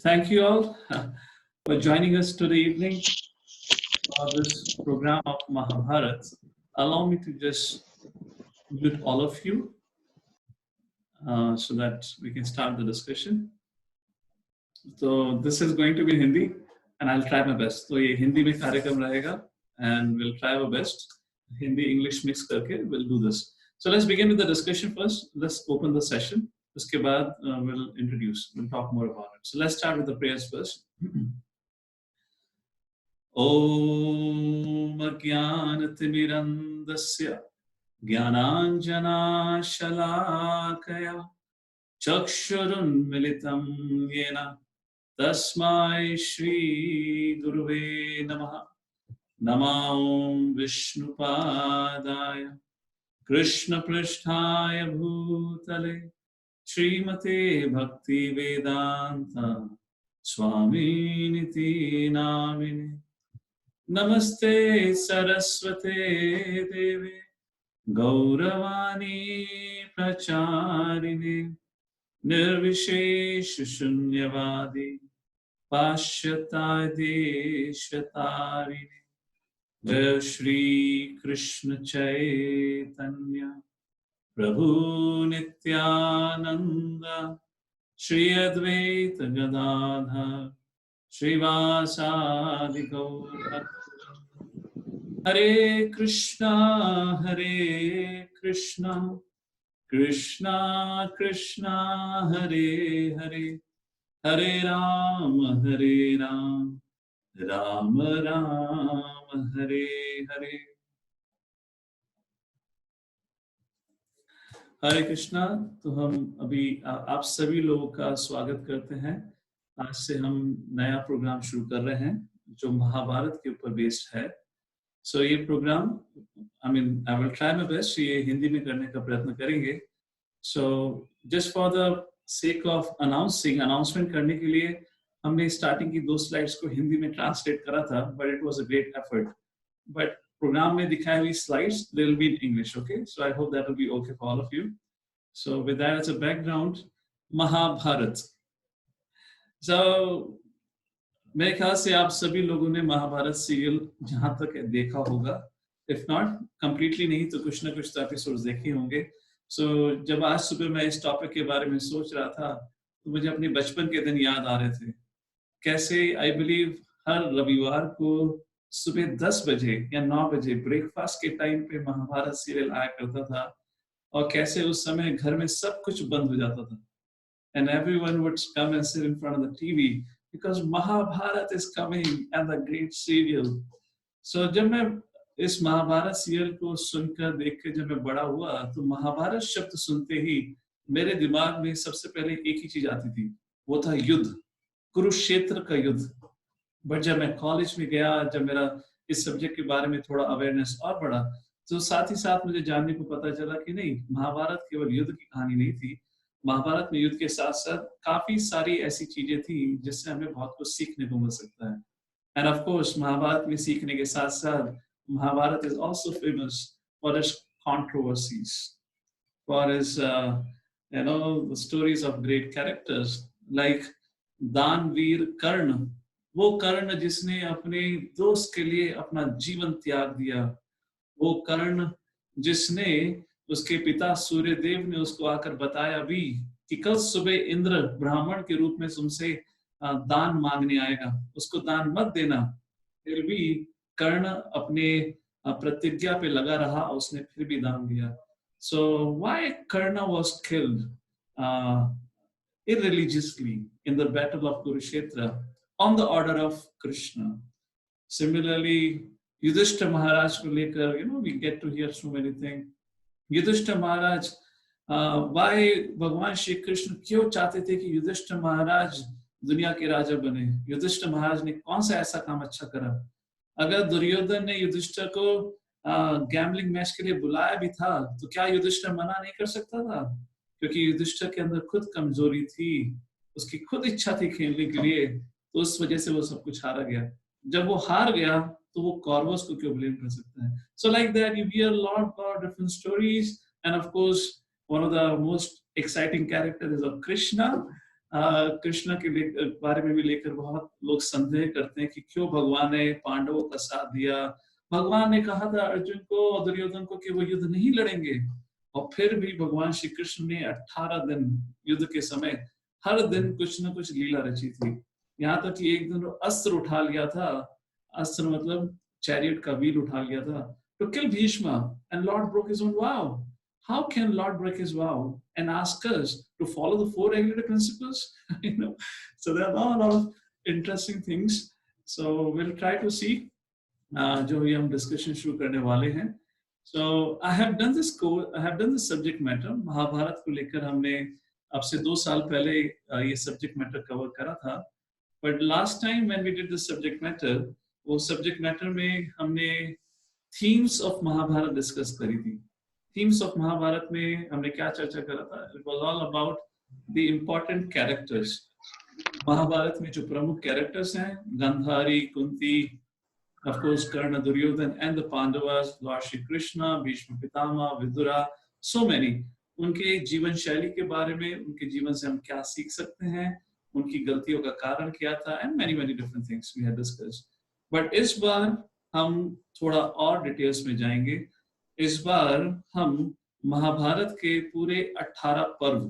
Thank you all for joining us today evening for this program of Mahabharat. Allow me to just mute all of you so that we can start the discussion. So this is going to be Hindi and I'll try my best. So ये हिंदी में कार्यक्रम रहेगा and we'll try our best. Hindi English mix करके we'll do this. So let's begin with the discussion first. Let's open the session. उसके बाद we'll talk more about it. So let's start with the prayers first. ॐ अज्ञानतिमिरन्दस्य ज्ञानाञ्जनाशलाकया चक्षुरुन्मिलितं येन तस्मै श्रीगुरुवे नमः। नमो विष्णुपादाय कृष्णपृष्ठाय भूतले श्रीमते भक्तिवेदान्त स्वामिनिति नामिने। नमस्ते सरस्वते देवे गौरवाणी प्रचारिणे निर्विशेष शून्यवादी पाश्चात्देशतारिणे। जय श्री कृष्ण चैतन्य प्रभु नित्यानंद श्री अद्वैत गदाधर श्रीवासादि गौर। हरे कृष्णा कृष्णा कृष्णा हरे हरे, हरे राम राम राम हरे हरे। हरे कृष्णा। तो हम अभी आप सभी लोगों का स्वागत करते हैं। आज से हम नया प्रोग्राम शुरू कर रहे हैं जो महाभारत के ऊपर बेस्ड है। सो ये program I will try my best, ये हिंदी में करने का प्रयत्न करेंगे। So just for the sake of announcement करने के लिए हमने स्टार्टिंग की 2 स्लाइड्स को हिंदी में ट्रांसलेट करा था, but it was a great effort. But program में दिखाई हुई slides they will be in English, okay? So I hope that will be okay for all of you. So with that as a background, Mahabharata. So मेरे ख्याल से आप सभी लोगों ने महाभारत सीरियल जहां तक देखा होगा, इफ नॉट कंप्लीटली नहीं तो कुछ ना कुछ तो एपिसोड्स देखे होंगे। सो जब आज सुबह मैं इस टॉपिक के बारे में सोच रहा था तो मुझे अपने बचपन के दिन याद आ रहे थे। कैसे आई बिलीव हर रविवार को सुबह 10 बजे या 9 बजे ब्रेकफास्ट के टाइम पे महाभारत सीरियल आया करता था, और कैसे उस समय घर में सब कुछ बंद हो जाता था and everyone would come and sit in front of the TV because Mahabharat is coming and the great serial. So जब मैं इस महाभारत सीरियल को सुनकर देखकर जब मैं बड़ा हुआ तो महाभारत शब्द सुनते ही मेरे दिमाग में सबसे पहले एक ही चीज आती थी, वो था युद्ध, कुरुक्षेत्र का युद्ध। बट जब मैं कॉलेज में गया, जब मेरा इस सब्जेक्ट के बारे में थोड़ा अवेयरनेस और बढ़ा, तो साथ ही साथ मुझे जानने को पता चला कि नहीं, महाभारत केवल युद्ध की कहानी नहीं थी। महाभारत में युद्ध के साथ साथ काफी सारी ऐसी चीजें थी जिससे हमें बहुत कुछ सीखने को मिल सकता है। एंड ऑफ कोर्स महाभारत में सीखने के साथ साथ Mahabharata is also famous for its controversies, for its the stories of great characters like Danveer Karna. वो कर्ण जिसने अपने दोस्त के लिए अपना जीवन त्याग दिया, वो कर्ण जिसने, उसके पिता सूर्यदेव ने उसको आकर बताया भी कि कल सुबह इंद्र ब्राह्मण के रूप में तुमसे दान मांगने आएगा, उसको दान मत देना। फिर भी कर्ण अपने प्रतिज्ञा पे लगा रहा, उसने फिर भी दान दिया। So why Karna was killed irreligiously in the battle of Kurukshetra on the order of Krishna. Similarly, Yudhishthira Maharaj को लेकर we get to hear so many things. Yudhishthir Maharaj, why भगवान श्री कृष्ण क्यों चाहते थे कि युधिष्ठिर महाराज दुनिया के राजा बने? युधिष्ठिर महाराज ने कौन सा ऐसा काम अच्छा करा? अगर दुर्योधन ने युधिष्ठिर को गैम्बलिंग मैच के लिए बुलाया भी था तो क्या युधिष्ठिर मना नहीं कर सकता था? क्योंकि युधिष्ठिर के अंदर खुद कमजोरी थी, उसकी खुद इच्छा थी खेलने के लिए, तो उस वजह से वो सब कुछ हारा गया। जब वो हार गया तो वो कौरवों को क्यों ब्लेम कर सकता है? So like that you hear a lot different stories, and of course one of the most exciting characters is of Krishna, Krishna के बारे में भी लेकर बहुत लोग संदेह करते हैं कि क्यों भगवान ने पांडवों का साथ दिया। भगवान ने कहा था अर्जुन को और दुर्योधन को कि वो युद्ध नहीं लड़ेंगे, और फिर भी भगवान श्री कृष्ण ने 18 दिन युद्ध के समय हर दिन कुछ न कुछ लीला रची थी। यहाँ तक कि एक दिन अस्त्र उठा लिया था, अस्त्र मतलब चैरियट का व्हील उठा लिया था, to kill Bhishma, and Lord broke his own vow. How can Lord break his vow and ask us to follow the four regulated principles? You know, so there are a lot of interesting things. So we'll try to see जो भी हम discussion शुरू करने वाले हैं. So I have done this course, I have done this subject matter. Mahabharat को लेकर हमने अब से 2 साल पहले ये सब्जेक्ट मैटर कवर करा था. But last time when we did this subject matter, वो सब्जेक्ट मैटर में हमने थीम्स ऑफ महाभारत डिस्कस करी थी. थीम्स ऑफ महाभारत में हमने क्या चर्चा करा था? It was all about the important characters. Mahabharata में जो प्रमुख कैरेक्टर्स हैं, Gandhari, Kunti, of course Karna, Duryodhana and the Pandavas, lord Shri Krishna, Bhishma Pitamah, Vidura, so many. उनके जीवन शैली के बारे में, उनके जीवन से हम क्या सीख सकते हैं, उनकी गलतियों का कारण क्या था, and many many different things we have discussed. But इस बार हम थोड़ा और डिटेल्स में जाएंगे. इस बार हम महाभारत के पूरे 18 पर्व,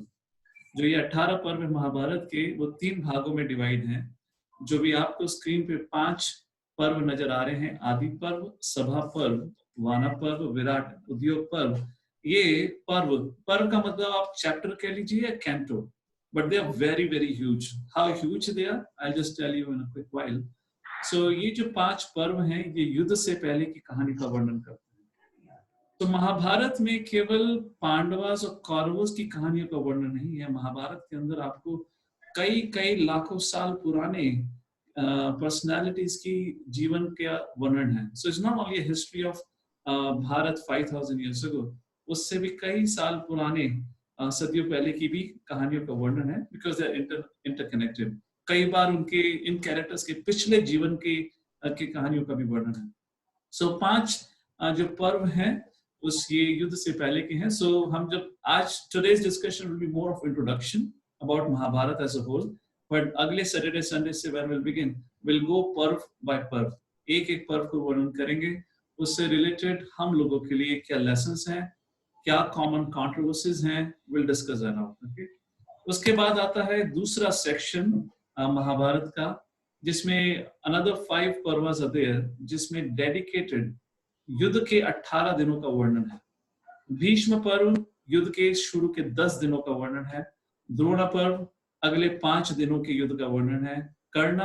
जो ये 18 पर्व महाभारत के, वो 3 भागों में डिवाइड हैं. जो भी आपको स्क्रीन पे 5 पर्व नजर आ रहे हैं, आदि पर्व, सभा पर्व, वाना पर्व, विराट, उद्योग पर्व. ये पर्व, पर्व का मतलब आप चैप्टर कह लीजिए या canto, but they are very very huge. How huge they are, I will just tell you in a quick while. So ये जो 5 पर्व हैं, ये युद्ध से पहले की कहानी का वर्णन करते हैं. तो महाभारत में केवल पांडवास और कौरवों की कहानियों का वर्णन नहीं है. महाभारत के अंदर आपको कई कई लाखों साल पुराने पर्सनालिटीज की जीवन का वर्णन है. So it's not only history of Bharat 5000 years ago. उससे भी कई साल पुराने सदियों पहले की भी कहानियों का वर्णन है, बिकॉज दे आर इंटरकनेक्टेड. कई बार उनके इन कैरेक्टर्स के पिछले जीवन की कहानियों का भी वर्णन है. सो 5 जो पर्व हैं उस ये युद्ध से पहले के हैं. सो हम जब आज today's discussion will be more of introduction about Mahabharata as a whole, but अगले सैटरडे संडे से when will begin, will go parva by पर्व. एक एक पर्व को वर्णन करेंगे, उससे रिलेटेड हम लोगों के लिए क्या लेसन्स हैं, क्या कॉमन कंट्रोवर्सीज हैं, will discuss that out. Okay. उसके बाद आता है दूसरा सेक्शन महाभारत का, जिसमें अनदर 5 पर्वस आर देयर, जिसमें डेडिकेटेड युद्ध के 18 दिनों का वर्णन है. भीष्म पर्व युद्ध के शुरू के 10 दिनों का वर्णन है. द्रोण पर्व अगले 5 दिनों के युद्ध का वर्णन है. कर्ण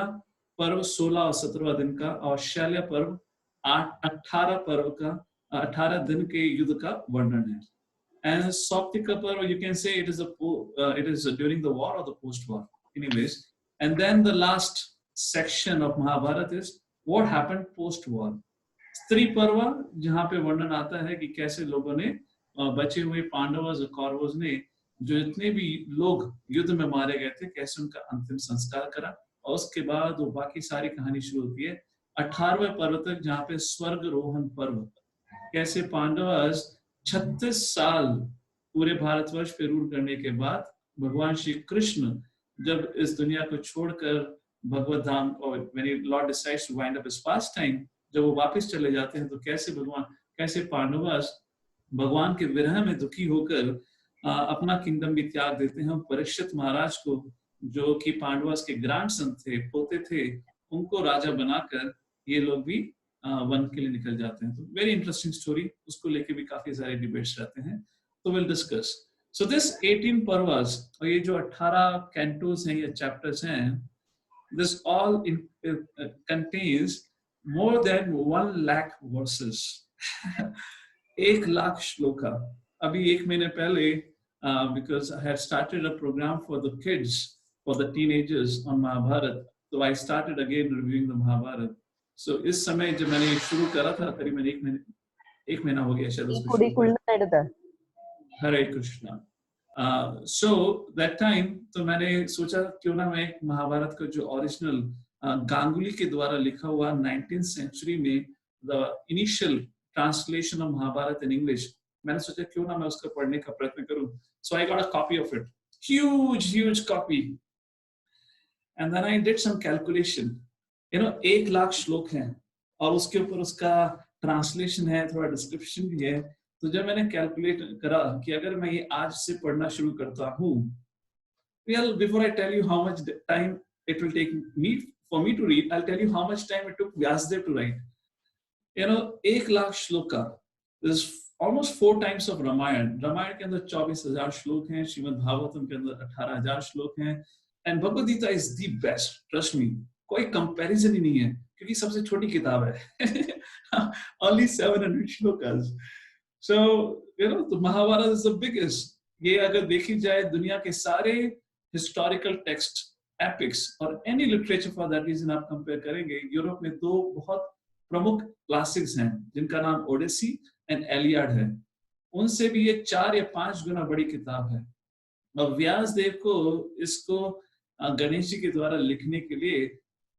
पर्व 16 और 17 दिन का, और शल्य पर्व 18 पर्व का 18 दिन के युद्ध का वर्णन है. And Sauptika Parva, you can say it is during the war or the post-war. Anyways, and then the last section of Mahabharata is what happened post-war. स्त्री पर्व, जहाँ पे वर्णन आता है कि कैसे लोगों ने, बचे हुए पांडवों और कौरवों ने, जो इतने भी लोग युद्ध में मारे गए थे, कैसे उनका अंतिम संस्कार करा. और उसके बाद वो बाकी सारी कहानी शुरू होती है 18वें पर्व तक, जहाँ पे स्वर्गरोहण पर्व, कैसे पांडव 36 साल पूरे भारतवर्ष पे रूल करने के बाद भगवान श्री कृष्ण जब इस दुनिया को छोड़कर भगवत धाम, और when lord decides to wind up his past time, जब वो वापस चले जाते हैं, तो कैसे पांडव भगवान के विरह में दुखी होकर अपना किंगडम भी त्याग देते हैं. परीक्षित महाराज को, जो कि पांडवास के ग्रैंडसन थे, पोते थे, उनको राजा बनाकर ये लोग भी वन के लिए निकल जाते हैं. तो वेरी इंटरेस्टिंग स्टोरी, उसको लेके भी काफी सारे डिबेट्स रहते हैं, तो will discuss. So this 18 parvas, और ये जो 18 कैंटोस हैं या चैप्टर्स हैं, this all contains more than 1 lakh verses. 1 lakh shloka. अभी 1 महीने पहले, because I had started a program for the kids, for the teenagers on Mahabharata, तो I started again reviewing the Mahabharata. So, इस समय जब मैंने शुरू करा था, करीबन 1 महीना हो गया शायद. हरे कृष्णा. So that time, तो मैंने सोचा क्यों ना मैं महाभारत का जो ओरिजिनल गांगुली के द्वारा लिखा हुआ 19th century में the initial translation of Mahabharata in English, मैंने सोचा क्यों ना मैं उसका पढ़ने का प्रयत्न करूं. So I got a copy of it, huge copy. And then I did some calculation, 1,00,000 श्लोक हैं और उसके ऊपर उसका ट्रांसलेशन है, थोड़ा डिस्क्रिप्शन भी है। तो जब मैंने कैलकुलेट करा कि अगर मैं ये आज से पढ़ना शुरू करता हूँ, well, before I tell you how much time it will take for me to read, I'll tell you how much time it took Vyasdev to write. 1,00,000 श्लोक का, this is almost 4 times of Ramayan. Ramayan के अंदर 24,000 श्लोक हैं, श्रीमद् भागवतम के अंदर 18,000 श्लोक हैं, and Bhagavad Gita is the best, trust me, कोई कंपैरिजन ही नहीं है, क्योंकि सबसे छोटी किताब है। only 700 shlokas. So, the Mahabharat is the biggest। ये अगर देखी जाए दुनिया के सारे हिस्टोरिकल टेक्स्ट, एपिक्स और any literature for that reason आप कंपेयर करेंगे, यूरोप में 2 बहुत प्रमुख क्लासिक्स हैं जिनका नाम ओडेसी एंड एलियाड है। उनसे भी ये 4 या 5 गुना बड़ी किताब है। और व्यास देव को इसको गणेश जी के द्वारा लिखने के लिए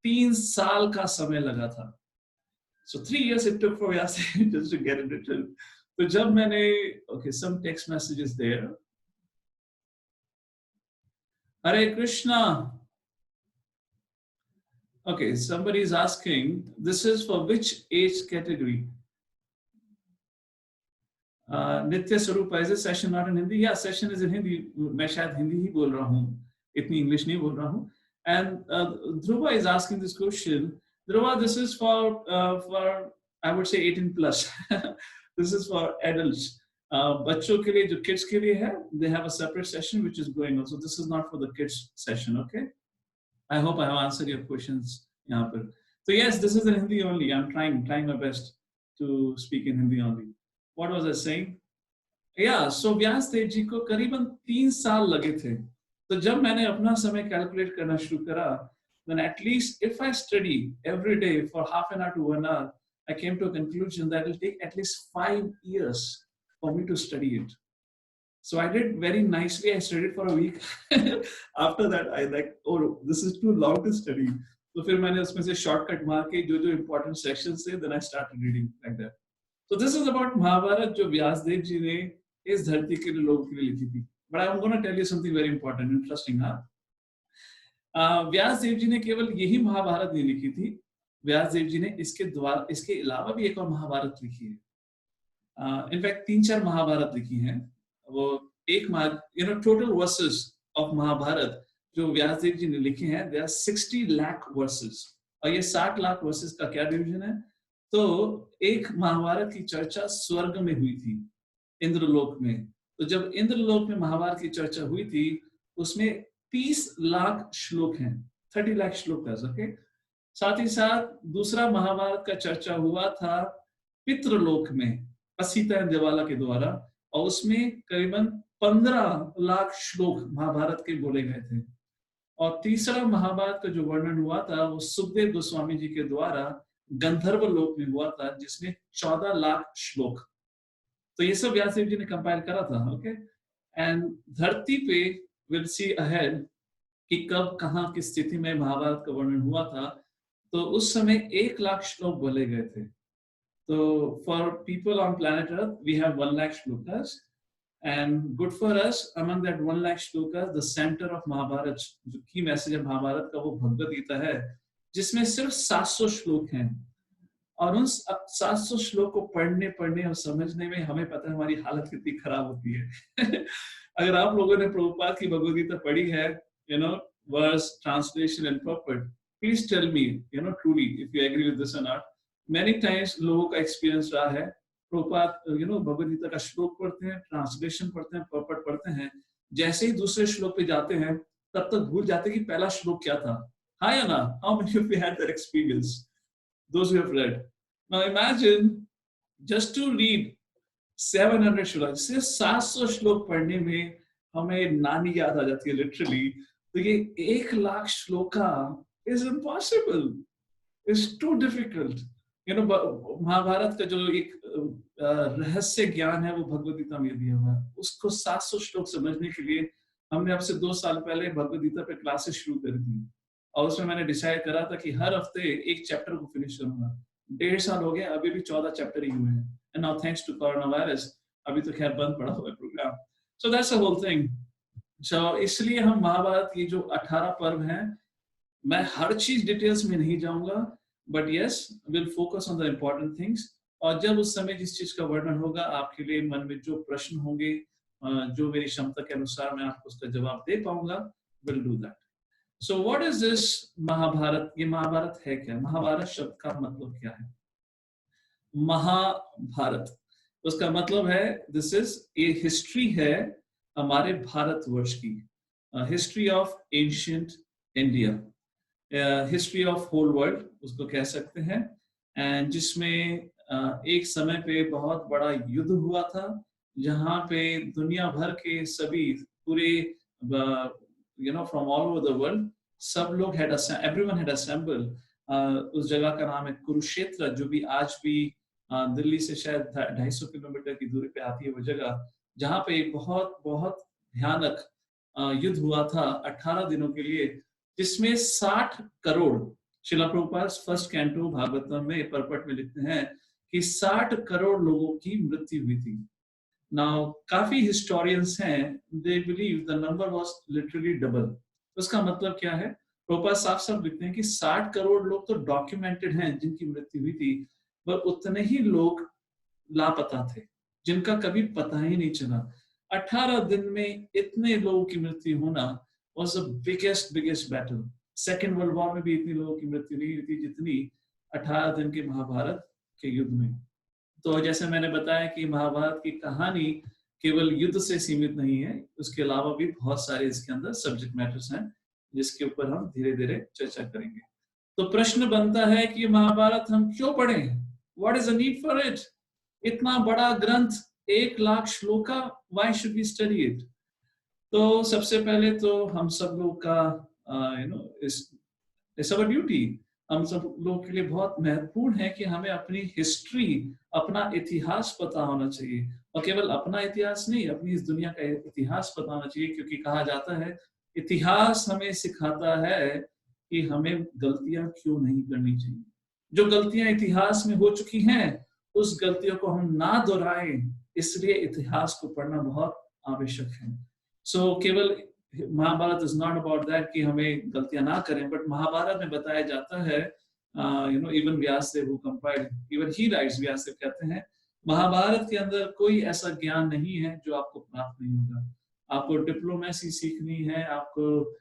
3 साल का समय लगा था। So 3 years it took for Vyas just to get it written. तो जब मैंने some text messages there. Hare Krishna. Okay, somebody is asking, this is for which age category? Nitya Swarupa, is this session not in Hindi? Yeah, session is in Hindi. मैं शायद हिंदी ही बोल रहा हूँ, इतनी English नहीं बोल रहा हूँ। And Dhruva is asking this question. Dhruva, this is for I would say 18 plus. This is for adults. बच्चों के लिए, जो kids के लिए है, they have a separate session which is going on. So this is not for the kids session, okay? I hope I have answered your questions यहाँ पर. So yes, this is in Hindi only. I'm trying my best to speak in Hindi only. What was I saying? Yeah, so Vyas Dev ji को करीबन 3 साल लगे थे। तो जब मैंने अपना समय कैलकुलेट करना शुरू करा, then at least if I study every day for half an hour to 1 hour, I came to a conclusion that it will take at least 5 years for me to study it. So I did very nicely. I studied for a week. After that, I like, oh, this is too long to study. So फिर मैंने उसमें से shortcut मार के जो important sections थे, then I started reading like that. So this is about Mahabharata जो व्यास देव जी ने इस धरती के लोगों के लिए लिखी थी. But I'm going to tell you something very important, interesting, हाँ. व्यास देव जी ने केवल यही महाभारत नहीं लिखी थी. व्यास देव जी ने इसके अलावा भी एक और महाभारत लिखी है. इनफैक्ट 3-4 महाभारत लिखी हैं. वो एक टोटल वर्सेस ऑफ महाभारत जो व्यास देव जी ने लिखे हैं, there are 60 लाख वर्सेस. और ये 60 लाख वर्सेस का क्या डिवीजन है? तो एक महाभारत की चर्चा स्वर्ग में हुई थी, इंद्रलोक में. तो जब इंद्रलोक में महाभारत की चर्चा हुई थी, उसमें 30 लाख श्लोक हैं, 30 लाख श्लोक. ओके. साथ ही साथ दूसरा महाभारत का चर्चा हुआ था पितृलोक में सीता देवाला के द्वारा, और उसमें करीबन 15 लाख श्लोक महाभारत के बोले गए थे. और तीसरा महाभारत का जो वर्णन हुआ था वो सुखदेव गोस्वामी जी के द्वारा गंधर्व लोक में हुआ था, जिसमें 14 लाख श्लोक. तो ये सब व्यास देव जी ने कंपाइल करा था. ओके. एंड धरती पे विल सी अहेड कि कब कहाँ की स्थिति में महाभारत का वर्णन हुआ था. तो उस समय 1 लाख श्लोक बोले गए थे. तो for people on planet earth we have 1 lakh shlokas, and good for us. Among that 1 lakh shlokas the centre of Mahabharata, जो की मैसेज है महाभारत का, वो भगवद गीता है, जिसमें सिर्फ 700 श्लोक हैं. और उन 700 श्लोक को पढ़ने और समझने में हमें पता है हमारी हालत कितनी खराब होती है. अगर आप लोगों ने प्रभुपाद की भगवद गीता पढ़ी है, verse, translation and purport, please tell me, truly if you agree with this और नॉट. मेनी टाइम्स लोगों का एक्सपीरियंस रहा है, प्रभुपाद भगवद गीता का श्लोक पढ़ते हैं, ट्रांसलेशन पढ़ते हैं, पर्पट पढ़ते हैं, जैसे ही दूसरे श्लोक पे जाते हैं तब तक भूल जाते कि पहला श्लोक क्या था. हाँ या ना? How many of you had that experience? Those who have read. Now imagine just to read 700 श्लोक, सिर्फ 700 श्लोक पढ़ने में हमें नानी याद आ जाती है लिटरली. तो ये 1 lakh shloka is impossible. It's too difficult. Mahabharat का जो एक रहस्य ज्ञान है वो भगवद गीता में दिया हुआ है. उसको 700 श्लोक समझने के लिए हमने अब से 2 साल पहले भगवद गीता पे क्लासेस शुरू कर दी, और उसमें मैंने डिसाइड करा था कि हर हफ्ते एक चैप्टर को फिनिश करूंगा. 1.5 साल हो गए, अभी भी 14 चैप्टर ही हुए हैं. And now thanks to corona virus अभी तो खैर बंद पड़ा हुआ है program. So that's the whole thing. सो इसलिए हम महाभारत की जो 18 पर्व हैं मैं हर चीज डिटेल्स में नहीं जाऊंगा, but yes will focus on the important things. और जब उस समय जिस चीज का वर्णन होगा, आपके लिए मन में जो प्रश्न होंगे, जो मेरी क्षमता के अनुसार मैं आपको उसका जवाब दे पाऊंगा, will do that. So what is this Mahabharata? ये महाभारत है क्या? महाभारत शब्द का मतलब क्या है? महाभारत, उसका मतलब है दिस इज ए हिस्ट्री है हमारे भारतवर्ष की, history of ancient India, history of whole world उसको कह सकते हैं। एंड जिसमें एक समय पे बहुत बड़ा युद्ध हुआ था, जहाँ पे दुनिया भर के सभी पूरे from all over the world सब लोग एवरीवन हैड असेंबल्ड। उस जगह का नाम है कुरुक्षेत्र, जो भी आज भी दिल्ली से शायद 250 किलोमीटर की दूरी पे आती है वो जगह, जहाँ पे बहुत बहुत भयानक युद्ध हुआ था 18 दिनों के लिए, जिसमें 60 करोड़, शिला प्रभुपाद फर्स्ट कैंटो भागवतम में परपट में लिखते हैं कि 60 करोड़ लोगों की मृत्यु हुई थी। नाउ काफी हिस्टोरियंस हैं, they believe the number was literally double. उसका मतलब क्या है? प्रभुपाद साफ साफ लिखते हैं कि 60 करोड़ लोग तो डॉक्यूमेंटेड हैं जिनकी मृत्यु हुई थी, पर उतने ही लोग लापता थे जिनका कभी पता ही नहीं चला। 18 दिन में इतने लोगों की मृत्यु होना was the biggest battle। Second world war में भी इतनी लोगों की मृत्यु नहीं हुई थी जितनी 18 दिन के महाभारत के युद्ध में। तो जैसे मैंने बताया कि महाभारत की कहानी केवल युद्ध से सीमित नहीं है, उसके अलावा भी बहुत सारे इसके अंदर सब्जेक्ट मैटर्स हैं जिसके ऊपर हम धीरे धीरे चर्चा करेंगे। तो प्रश्न बनता है कि महाभारत हम क्यों पढ़ें? What is the need for it? इतना बड़ा ग्रंथ, 1,00,000 shloka, why should we study it? तो सबसे पहले तो हम सब लोग का इट्स अवर ड्यूटी, हम सब लोगों के लिए बहुत महत्वपूर्ण है कि हमें अपनी हिस्ट्री, अपना इतिहास पता होना चाहिए। और केवल अपना इतिहास नहीं, अपनी इस दुनिया का इतिहास पता होना चाहिए, क्योंकि कहा जाता है इतिहास हमें सिखाता है कि हमें गलतियां क्यों नहीं करनी चाहिए। जो गलतियां इतिहास में हो चुकी हैं, उस गलतियों को हम ना दोहराएं, इसलिए इतिहास को पढ़ना बहुत आवश्यक है। सो केवल Mahabharata is not about that कि हमें गलतियां ना करें, बट महाभारत में बताया जाता है, even Vyasdev who compiled, even he writes, Vyasdev कहते हैं महाभारत के अंदर कोई ऐसा ज्ञान नहीं है जो आपको प्राप्त नहीं होगा। आपको डिप्लोमेसी सीखनी है, आपको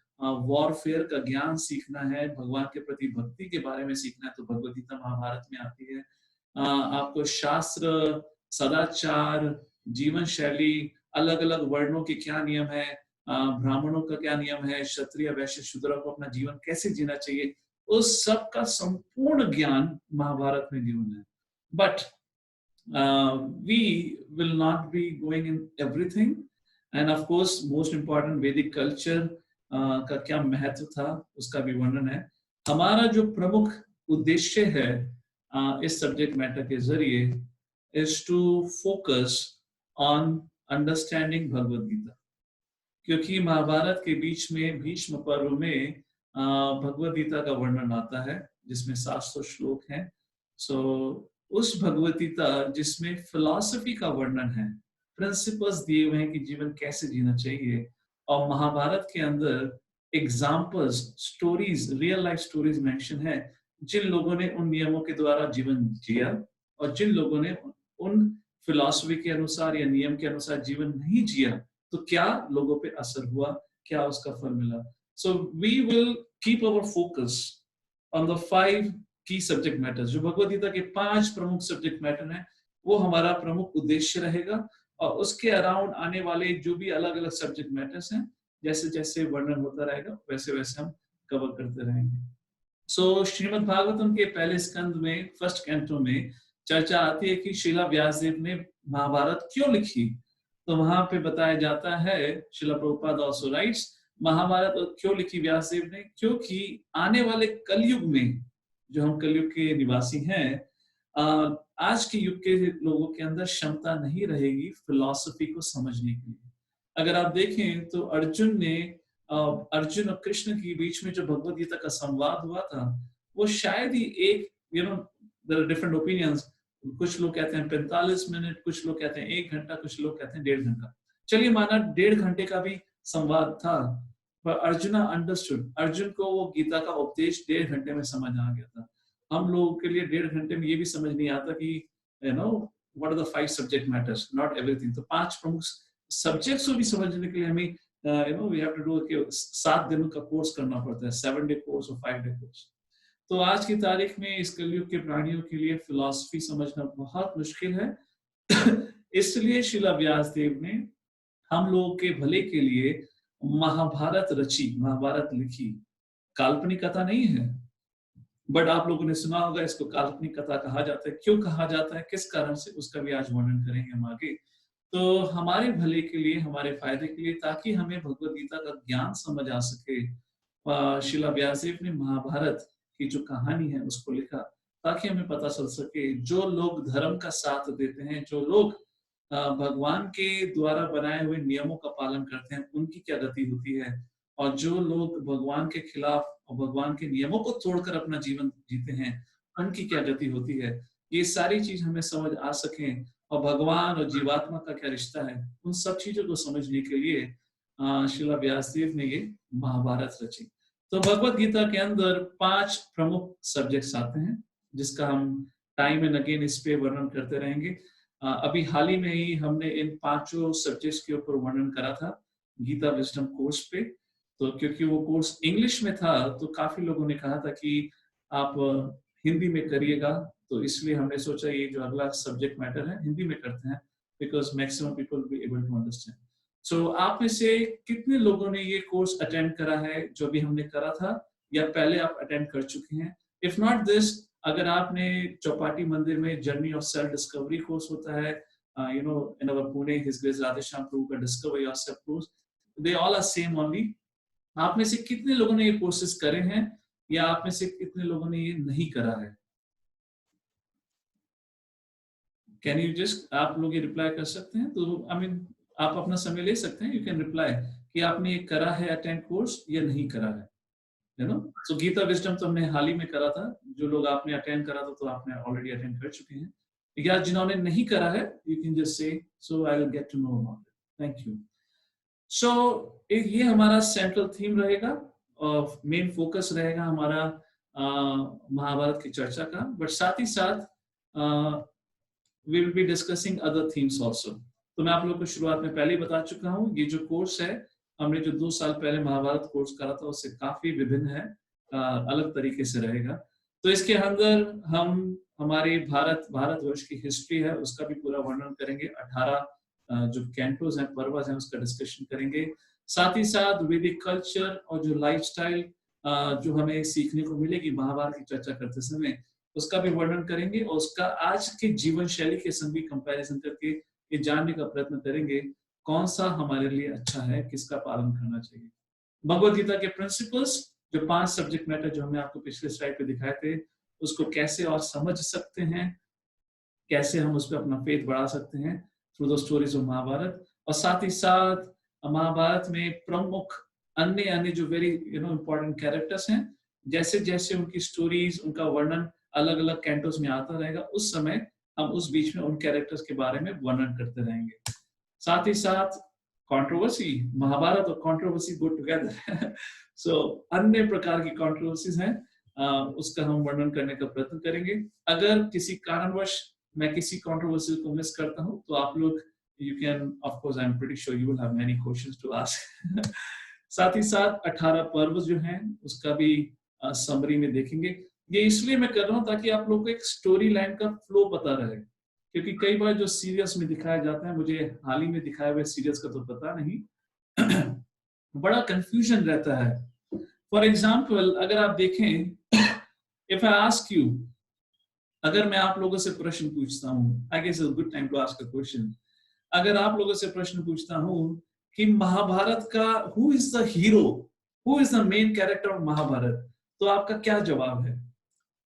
वॉरफेयर का ज्ञान सीखना है, भगवान के प्रति भक्ति के बारे में सीखना है, तो भगवद गीता महाभारत में आती है। आपको शास्त्र, सदाचार, जीवन शैली, अलग अलग वर्णों के क्या नियम है, ब्राह्मणों का क्या नियम है, क्षत्रिय वैश्य शूद्र को अपना जीवन कैसे जीना चाहिए, उस सब का संपूर्ण ज्ञान महाभारत में नियम है। But we will not be going in everything, and of course most important वैदिक कल्चर का क्या महत्व था उसका भी वर्णन है। हमारा जो प्रमुख उद्देश्य है इस सब्जेक्ट मैटर के जरिए is to focus on understanding Bhagavad Gita, क्योंकि महाभारत के बीच में भीष्म पर्व में भगवद गीता का वर्णन आता है जिसमें 700 श्लोक हैं। सो उस भगवद गीता जिसमें फिलॉसफी का वर्णन है, प्रिंसिपल्स दिए हुए हैं कि जीवन कैसे जीना चाहिए, और महाभारत के अंदर examples, stories, real life stories mention है, जिन लोगों ने उन नियमों के द्वारा जीवन जिया और जिन लोगों ने उन फिलॉसफी के अनुसार या नियम के अनुसार जीवन नहीं जिया, तो क्या लोगों पे असर हुआ, क्या उसका फल मिला। So we will keep our focus on the 5 key subject matters. जो भगवद गीता के 5 प्रमुख सब्जेक्ट मैटर हैं, वो हमारा प्रमुख उद्देश्य रहेगा, और उसके अराउंड आने वाले जो भी अलग अलग सब्जेक्ट मैटर्स हैं, जैसे जैसे वर्णन होता रहेगा वैसे वैसे हम कवर करते रहेंगे। सो श्रीमद् भागवतम के पहले स्कंद में, फर्स्ट कैंटो में चर्चा आती है कि श्रीला व्यासदेव ने महाभारत क्यों लिखी। तो वहां पे बताया जाता है, श्रीला प्रभुपाद आल्सो राइट्स, महाभारत क्यों लिखी व्यासदेव ने, क्योंकि आने वाले कलयुग में, जो हम कलयुग के निवासी हैं, आज के युग के लोगों के अंदर क्षमता नहीं रहेगी फिलॉसफी को समझने के लिए। अगर आप देखें तो अर्जुन और कृष्ण के बीच में जो भगवद गीता का संवाद हुआ था, वो शायद ही एक, देयर आर डिफरेंट ओपिनियंस, कुछ लोग कहते हैं 45 मिनट, कुछ लोग कहते हैं 1 घंटा, कुछ लोग कहते हैं 1.5 घंटा। चलिए माना 1.5 घंटे का भी संवाद था, पर अर्जुना अंडरस्टूड, अर्जुन को वो गीता का उपदेश 1.5 घंटे में समझ आ गया था। हम लोगों के लिए 1.5 घंटे में ये भी समझ नहीं आता कि you know what are the 5 subject matters, not everything. तो 5 प्रमुख सब्जेक्ट्स को भी समझने के लिए हमें वी हैव टू डू 7 दिनों का कोर्स करना पड़ता है, 7 डे कोर्स और 5 डे कोर्स। तो आज की तारीख में इस कलयुग के प्राणियों के लिए फिलॉसफी समझना बहुत मुश्किल है। इसलिए शिला व्यासदेव ने हम लोगों के भले के लिए महाभारत रची, महाभारत लिखी। काल्पनिक कथा नहीं है, बट आप लोगों ने सुना होगा इसको काल्पनिक कथा कहा जाता है। क्यों कहा जाता है, किस कारण से, उसका भी आज वर्णन करेंगे हम आगे। तो हमारे भले के लिए, हमारे फायदे के लिए, ताकि हमें भगवत गीता का ज्ञान समझ आ सके, शिला व्यासदेव ने महाभारत की जो कहानी है उसको लिखा, ताकि हमें पता चल सके जो लोग धर्म का साथ देते हैं, जो लोग भगवान के द्वारा बनाए हुए नियमों का पालन करते हैं, उनकी क्या गति होती है, और जो लोग भगवान के खिलाफ और भगवान के नियमों को तोड़कर अपना जीवन जीते हैं, उनकी क्या गति होती है। ये सारी चीज हमें समझ आ सके, और भगवान और जीवात्मा का क्या रिश्ता है, उन सब चीजों को समझने के लिए शिला व्यासदेव ने ये महाभारत रची। तो भगवत गीता के अंदर 5 प्रमुख सब्जेक्ट्स आते हैं, जिसका हम टाइम एंड अगेन इस पे वर्णन करते रहेंगे। अभी हाल ही में ही हमने इन 5 सब्जेक्ट्स के ऊपर वर्णन करा था गीता विजडम कोर्स पे। तो क्योंकि वो कोर्स इंग्लिश में था, तो काफी लोगों ने कहा था कि आप हिंदी में करिएगा, तो इसलिए हमने सोचा ये जो अगला सब्जेक्ट मैटर है हिंदी में करते हैं, because maximum people will be able to understand. So आप में से कितने लोगों ने ये कोर्स अटेंड करा है जो भी हमने करा था, या पहले आप अटेंड कर चुके हैं? इफ नॉट दिस, अगर आपने चौपाटी मंदिर में journey of self discovery course होता है, you know in our Pune his grace Radheshyam Prabhu का discover yourself course, they all are same only. आप में से कितने लोगों ने ये कोर्सेज करे हैं, या आप में से कितने लोगों ने ये नहीं करा है? कैन यू जस्ट, आप लोग ये रिप्लाई कर सकते हैं? तो आई मीन आप अपना समय ले सकते हैं, यू कैन रिप्लाई कि आपने ये करा है अटेंड कोर्स या नहीं करा है, you know. So Gita wisdom तो हमने हाल ही में करा था। जो लोग आपने अटेंड करा था, तो आपने ऑलरेडी अटेंड कर चुके हैं, या जिन्होंने नहीं करा है, you can just say so I will get to know about it, thank you. So ये हमारा सेंट्रल थीम रहेगा, और मेन फोकस रहेगा हमारा महाभारत की चर्चा का, बट साथ ही साथ we will be discussing other themes also. तो मैं आप लोगों को शुरुआत में पहले ही बता चुका हूँ, ये जो कोर्स है, हमने जो 2 साल पहले महाभारत कोर्स करा था, उससे काफी विभिन्न है, अलग तरीके से रहेगा। तो इसके अंदर हम हमारे भारतवर्ष की हिस्ट्री है उसका भी पूरा वर्णन करेंगे। 18 जो कैंटोज हैं, पर्वज हैं, उसका डिस्कशन करेंगे। साथ ही साथ वैदिक कल्चर और जो लाइफस्टाइल जो हमें सीखने को मिलेगी महाभारत की चर्चा करते समय, उसका भी वर्णन करेंगे, और उसका आज के जीवन शैली के संग भी कंपैरिजन करके ये जानने का प्रयत्न करेंगे कौन सा हमारे लिए अच्छा है, किसका पालन करना चाहिए। भगवत गीता के प्रिंसिपल्स, जो 5 सब्जेक्ट मैटर जो हमने आपको पिछले स्लाइड पे दिखाए थे, उसको कैसे और समझ सकते हैं, कैसे हम उस पर अपना फेथ बढ़ा सकते हैं through the stories of Mahabharata. और साथ ही साथ महाभारत में प्रमुख अन्य अन्य जो वेरी इंपॉर्टेंट कैरेक्टर्स हैं, जैसे जैसे उनकी स्टोरीज, उनका वर्णन अलग अलग कैंटोस में आता रहेगा, उस समय हम उस बीच में उन कैरेक्टर्स के बारे में वर्णन करते रहेंगे। साथ ही साथ कंट्रोवर्सी, महाभारत और कंट्रोवर्सी गो टुगेदर। सो अन्य प्रकार की कंट्रोवर्सीज हैं, उसका हम वर्णन करने का प्रयत्न करेंगे। अगर किसी कारणवश मैं किसी कंट्रोवर्सी को मिस करता हूं, तो आप लोग you can, of course I am pretty sure you will have many questions to ask. साथ ही साथ 18 पर्व जो हैं उसका भी समरी में देखेंगे। ये इसलिए मैं कर रहा हूं ताकि आप लोगों को एक स्टोरी लाइन का फ्लो पता रहे, क्योंकि कई बार जो सीरियल्स में दिखाया जाता है, मुझे हाल ही में दिखाए हुए सीरियल्स का तो पता नहीं, बड़ा कंफ्यूजन रहता है। फॉर एग्जाम्पल अगर आप देखें, इफ आई आस्क यू, अगर मैं आप लोगों से प्रश्न पूछता हूँ, I guess it's a good time to ask a question. अगर आप लोगों से प्रश्न पूछता हूँ कि महाभारत का who is the hero, who is the main character of Mahabharata, तो आपका क्या जवाब है?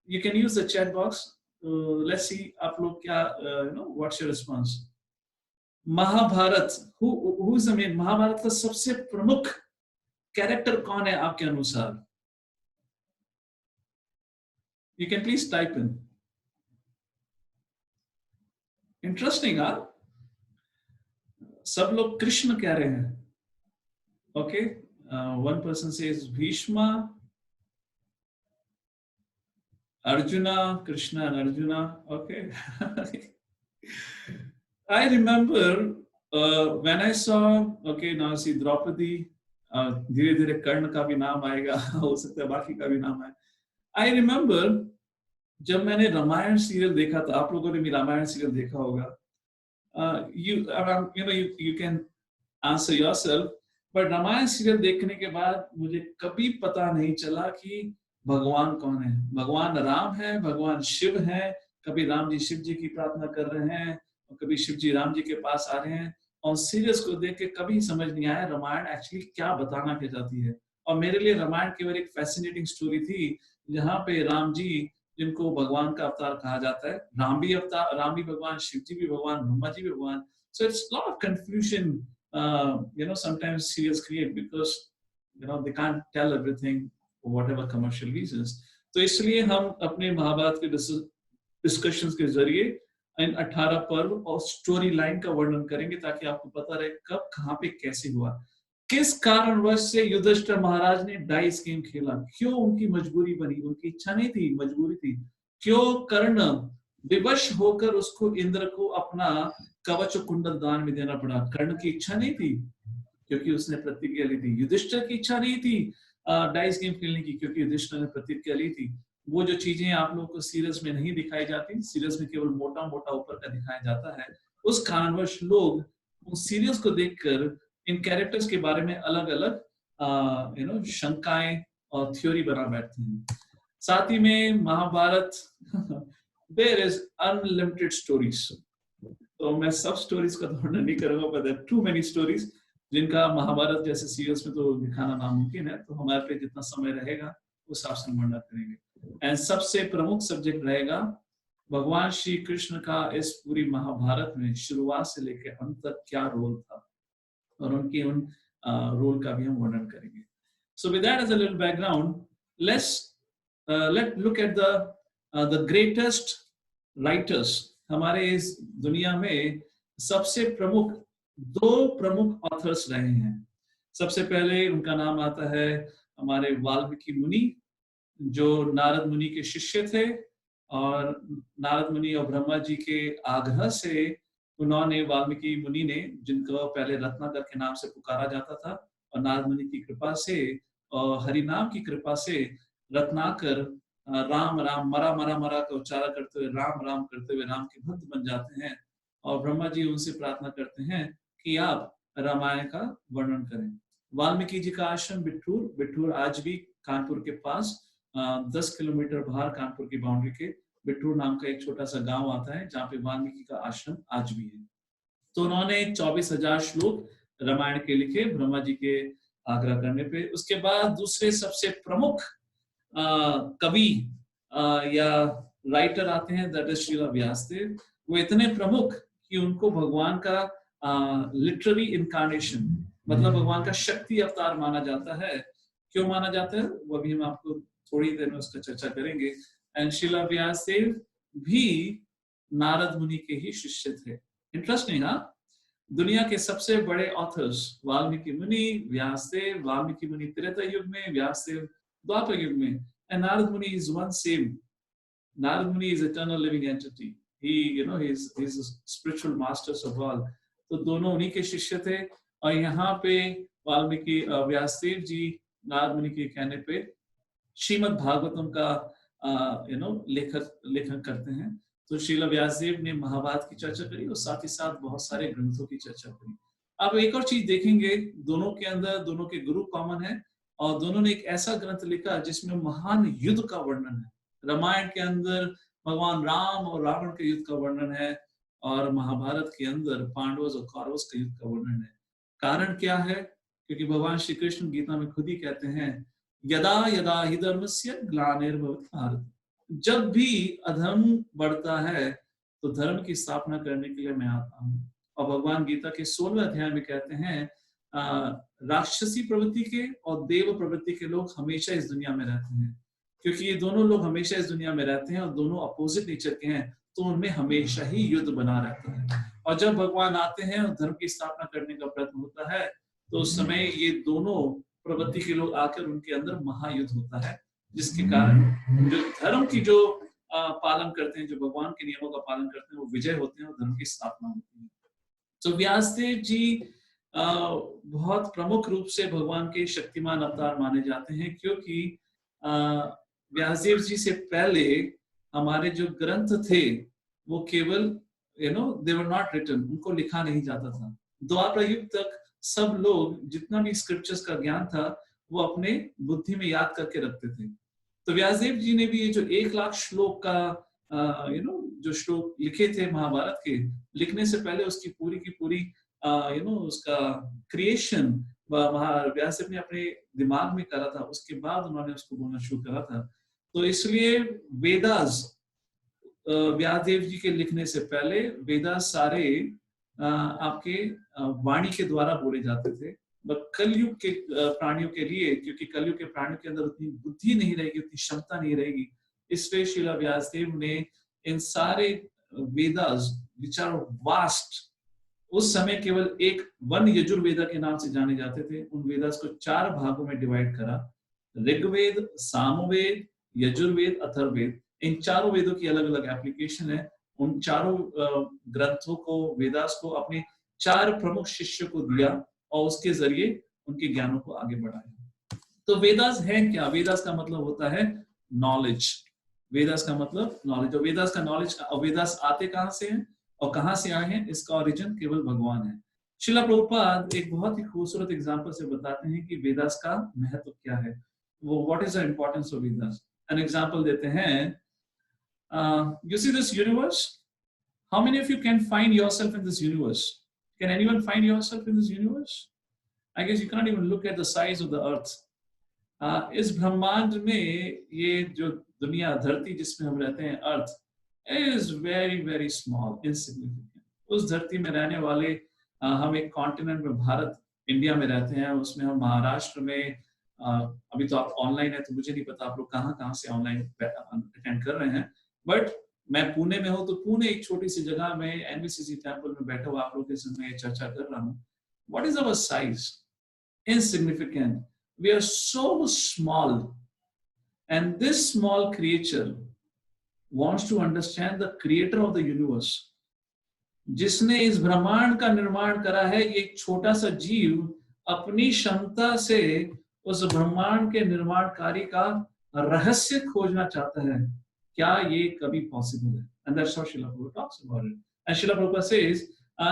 You can use the chat box, let's see आप लोग क्या, what's your response. Mahabharata, who is the main, Mahabharata का सबसे प्रमुख कैरेक्टर कौन है आपके अनुसार? You can please type in. Interesting, सब लोग कृष्ण कह रहे हैं। Okay, one person says Bhishma, Arjuna, Krishna and Arjuna. Okay. I remember when I saw, okay, now see Draupadi, धीरे धीरे कर्ण का भी नाम आएगा, हो सकता है बाकी का भी नाम आए. I remember जब मैंने रामायण सीरियल देखा था, आप लोगों ने भी रामायण सीरियल देखा होगा. You know, you can answer yourself, but Ramayana serial देखने के बाद मुझे कभी पता नहीं चला कि भगवान कौन है. भगवान राम है, भगवान शिव है. कभी राम जी शिव जी की प्रार्थना कर रहे हैं और कभी शिव जी राम जी के पास आ रहे हैं. और सीरियस को देख के कभी समझ नहीं आया रामायण एक्चुअली क्या बताना क्या चाहती है. और मेरे लिए रामायण केवल एक फैसिनेटिंग स्टोरी थी, जहाँ पे राम जी, जिनको भगवान का अवतार कहा जाता है, राम भी भगवान, शिव जी भी भगवान, ब्रह्मा जी भी भगवान. So it's a lot of confusion, you know, sometimes serials create because you know they can't tell everything for whatever commercial reasons. तो इसलिए हम अपने महाभारत के डिस्कशंस के जरिए इन 18 पर्व और स्टोरी लाइन का वर्णन करेंगे ताकि आपको पता रहे कब कहाँ पे कैसे हुआ, किस कारणवश से युधिष्ठिर महाराज ने डाइस गेम खेला, क्यों उनकी मजबूरी बनी, उनकी इच्छा नहीं थी, मजबूरी थी. क्यों कर्ण विवश होकर उसको इंद्र को अपना कवच कुंडल दान में देना पड़ा. कर्ण की इच्छा नहीं थी क्योंकि उसने प्रतिज्ञा ली थी. युधिष्ठिर की इच्छा नहीं थी डाइस गेम खेलने की क्योंकि युधिष्ठिर ने प्रतिज्ञा ली थी. वो जो चीजें आप लोगों को सीरियस में नहीं दिखाई जाती, सीरियस में केवल मोटा मोटा ऊपर का दिखाया जाता है. उस कारणवश लोग उस सीरियस को देखकर इन कैरेक्टर्स के बारे में अलग अलग यू नो शंकाएं और थ्योरी बना बैठते हैं. साथ ही में Mahabharata there is unlimited stories. तो मैं सब स्टोरीज का वर्णन नहीं करूंगा, but there too many stories जिनका महाभारत जैसे सीरियल्स में तो दिखाना नामुमकिन है. तो हमारे पे जितना समय रहेगा उस हिसाब से वर्णन करेंगे. एंड सबसे प्रमुख सब्जेक्ट रहेगा भगवान श्री कृष्ण का इस पूरी महाभारत में शुरुआत से लेकर अंत तक क्या रोल था और उनके उन रोल का भी हम वर्णन करेंगे. So with that as a little background, let look at the greatest writers. हमारे इस दुनिया में सबसे प्रमुख दो प्रमुख ऑथर्स रहे हैं. सबसे पहले उनका नाम आता है हमारे वाल्मीकि मुनि, जो नारद मुनि के शिष्य थे. और नारद मुनि और ब्रह्मा जी के आग्रह से उन्होंने, वाल्मीकि मुनि ने, जिनको पहले रत्नाकर के नाम से पुकारा जाता था, और नारद मुनि की कृपा से और हरिनाम की कृपा से रत्नाकर राम राम मरा मरा मरा का उच्चारण करते हुए राम राम करते हुए राम के भक्त बन जाते हैं. और ब्रह्मा जी उनसे प्रार्थना करते हैं कि आप रामायण का वर्णन करें. वाल्मीकि जी का आश्रम बिठूर आज भी कानपुर के पास 10 किलोमीटर बाहर कानपुर की बाउंड्री के बिठूर नाम का एक छोटा सा गांव आता है जहाँ पे वाल्मीकि का आश्रम आज भी है. तो उन्होंने 24,000 श्लोक रामायण के लिखे ब्रह्मा जी के आग्रह करने पे. उसके बाद दूसरे सबसे प्रमुख कवि या राइटर आते हैं, दैट इज श्रील व्यासदेव. वो इतने प्रमुख कि उनको भगवान का लिटररी इनकार्नेशन, मतलब भगवान का शक्ति अवतार माना जाता है. क्यों माना जाता है वो भी हम आपको थोड़ी देर में उसका चर्चा करेंगे. एंड श्रील व्यासदेव भी नारद मुनि के ही शिष्य थे. इंटरेस्टिंग. हाँ, दुनिया के सबसे बड़े ऑथर्स वाल्मीकि मुनि, व्यासदेव. वाल्मीकि मुनि त्रेता युग में, व्यासदेव द्वापर युग में. And Narad Muni is one same. Narad Muni is eternal living entity. he you know he's spiritual masters of all. तो दोनों उन्हीं के शिष्य थे. और यहाँ पे वाल्मीकि व्यासदेव जी नारद मुनि के कहने पे श्रीमद् भागवतम का यू नो लेखन करते हैं. तो श्रील व्यासदेव ने महाभारत की चर्चा करी और साथ ही साथ बहुत सारे ग्रंथों की चर्चा करी. अब एक और चीज देखेंगे, दोनों के अंदर दोनों के गुरु कॉमन है और दोनों ने एक ऐसा ग्रंथ लिखा जिसमें महान युद्ध का वर्णन है. रामायण के अंदर भगवान राम और रावण के युद्ध का वर्णन है और महाभारत के अंदर पांडवों और कौरवों के युद्ध का वर्णन है. कारण क्या है? क्योंकि भगवान श्री कृष्ण गीता में खुद ही कहते हैं, यदा यदा हि धर्मस्य ग्लानिर्भवति भारत. जब भी अधर्म बढ़ता है तो धर्म की स्थापना करने के लिए मैं आता हूँ. और भगवान गीता के 16वें अध्याय में कहते हैं राक्षसी प्रवृत्ति के और देव प्रवृत्ति के लोग हमेशा इस दुनिया में रहते हैं. क्योंकि ये दोनों लोग हमेशा इस दुनिया में रहते हैं और दोनों अपोजिट नेचर के हैं, तो उनमें हमेशा ही युद्ध बना रहता है. और जब भगवान आते हैं और धर्म की स्थापना करने का प्रयत्न होता है तो उस समय ये दोनों प्रवृत्ति के लोग आकर उनके अंदर महायुद्ध होता है, जिसके कारण जो धर्म की जो पालन करते हैं, जो भगवान के नियमों का पालन करते हैं, वो विजय होते हैं और धर्म की स्थापना होती है। तो व्यासदेव जी बहुत प्रमुख रूप से भगवान के शक्तिमान अवतार माने जाते हैं, क्योंकि व्यासदेव जी से पहले हमारे जो ग्रंथ थे वो केवल दे वर नॉट रिटन, उनको लिखा नहीं जाता था। द्वापर युग तक सब लोग जितना भी स्क्रिप्चर्स का ज्ञान था वो अपने बुद्धि में याद करके रखते थे। तो व्यासदेव जी ने भी ये जो 1,00,000 श्लोक का जो श्लोक लिखे थे महाभारत के, लिखने से पहले उसकी पूरी की पूरी उसका क्रिएशन व्यासदेव ने अपने दिमाग में करा था, उसके बाद उन्होंने उसको बोलना शुरू करा था। तो इसलिए वेदास व्यासदेव जी के लिखने से पहले वेदास सारे आपके वाणी के द्वारा बोले जाते थे। कलयुग के प्राणियों के लिए, क्योंकि कलयुग के प्राणियों के अंदर उतनी बुद्धि नहीं रहेगी, उतनी क्षमता नहीं रहेगी, इसलिए श्रील व्यासदेव ने इन सारे वेदास विच आर वास्ट, उस समय केवल एक वन यजुर्वेदा के नाम से जाने जाते थे, उन वेदास को 4 भागों में डिवाइड करा। ऋग्वेद, सामवेद, यजुर्वेद, अथर्ववेद, इन चारों वेदों की अलग अलग एप्लीकेशन है। उन चारों ग्रंथों को, वेदास को अपने 4 प्रमुख शिष्यों को दिया और उसके जरिए उनके ज्ञानों को आगे बढ़ाया। तो वेदास है क्या? वेदास का मतलब होता है नॉलेज। वेदास का मतलब नॉलेज। और वेदास का नॉलेज, वेदास आते कहां से हैं और कहां से आए हैं, इसका ओरिजिन केवल भगवान है। श्रील प्रभुपाद एक बहुत ही खूबसूरत एग्जांपल से बताते हैं कि वेदास का महत्व क्या है, वो what is the importance of Vedas. An example देते हैं, you see this universe, how many of you can find yourself in this universe? Can anyone find yourself in this universe? I guess you cannot even look at the size of the earth. इस ब्रह्मांड में ये जो दुनिया, धरती जिसमें हम रहते हैं, अर्थ is very very small, insignificant. उस धरती में रहने वाले हम एक कॉन्टिनेंट में, भारत, इंडिया में रहते हैं, उसमें हम महाराष्ट्र में, अभी तो आप ऑनलाइन है तो मुझे नहीं पता आप लोग कहाँ से ऑनलाइन अटेंड कर रहे हैं, बट मैं पुणे में हूँ, तो पुणे एक छोटी सी जगह में एनवीसीसी टेम्पल में बैठा हुआ आप लोगों के सामने चर्चा कर रहा हूँ। What is our size? Insignificant. We are so small, and this small creature wants to understand the creator of the universe. जिसने इस ब्रह्मांड का निर्माण करा है, ये एक छोटा सा जीव अपनी क्षमता से उस ब्रह्मांड के निर्माणकारी का रहस्य खोजना चाहता है। क्या ये कभी पॉसिबल है? And that's how Srila Prabhupada talks about it. And Srila Prabhupada says,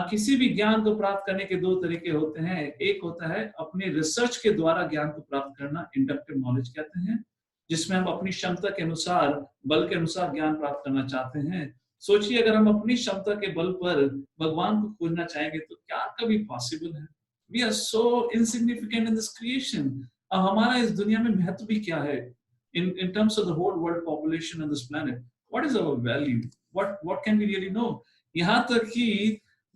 किसी भी ज्ञान को प्राप्त करने के 2 तरीके होते हैं। एक होता है अपने रिसर्च के द्वारा ज्ञान को प्राप्त करना, इंडक्टिव नॉलेज कहते हैं, जिसमें हम अपनी क्षमता के अनुसार, बल के अनुसार ज्ञान प्राप्त करना चाहते हैं। सोचिए, अगर हम अपनी क्षमता के बल पर भगवान को खोजना चाहेंगे तो क्या कभी पॉसिबल है? We are so insignificant in this creation. अब हमारा इस दुनिया में महत्व भी क्या है? In terms of the whole world population on this planet, what is our value? What can we really know? यहाँ तक कि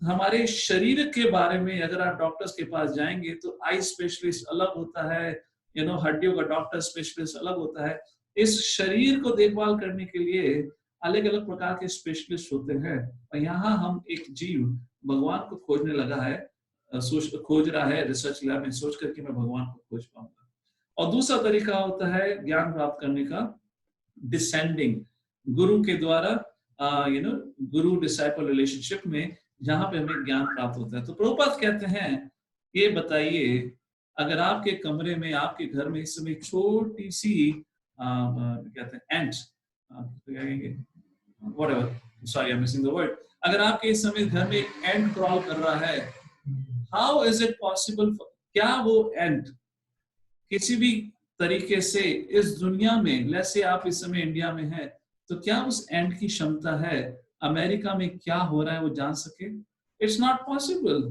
हमारे शरीर के बारे में अगर आप डॉक्टर्स के पास जाएंगे तो आई स्पेशलिस्ट अलग होता है, हड्डियों का डॉक्टर स्पेशलिस्ट अलग होता है। इस शरीर को देखभाल करने के लिए अलग अलग प्रकार के स्पेशलिस्ट होते हैं, और यहाँ हम एक जीव भगवान को खोजने लगा है, खोज रहा है रिसर्च लैब में, सोच करके मैं भगवान को खोज पाऊंगा। और दूसरा तरीका होता है ज्ञान प्राप्त करने का, डिसेंडिंग, गुरु के द्वारा, गुरु डिसाइपल रिलेशनशिप में, जहां पे हमें ज्ञान प्राप्त होता है। तो प्रभुपाद कहते हैं, ये बताइए, अगर आपके कमरे में, आपके घर में इस समय छोटी सी कहते हैं एंट, whatever, sorry I'm missing the word, अगर आपके इस समय घर में एंट क्रॉल कर रहा है, how is it possible, क्या वो एंट किसी भी तरीके से इस दुनिया में, जैसे आप इस समय इंडिया में हैं, तो क्या उस एंट की क्षमता है अमेरिका में क्या हो रहा है वो जान सके? It's not possible.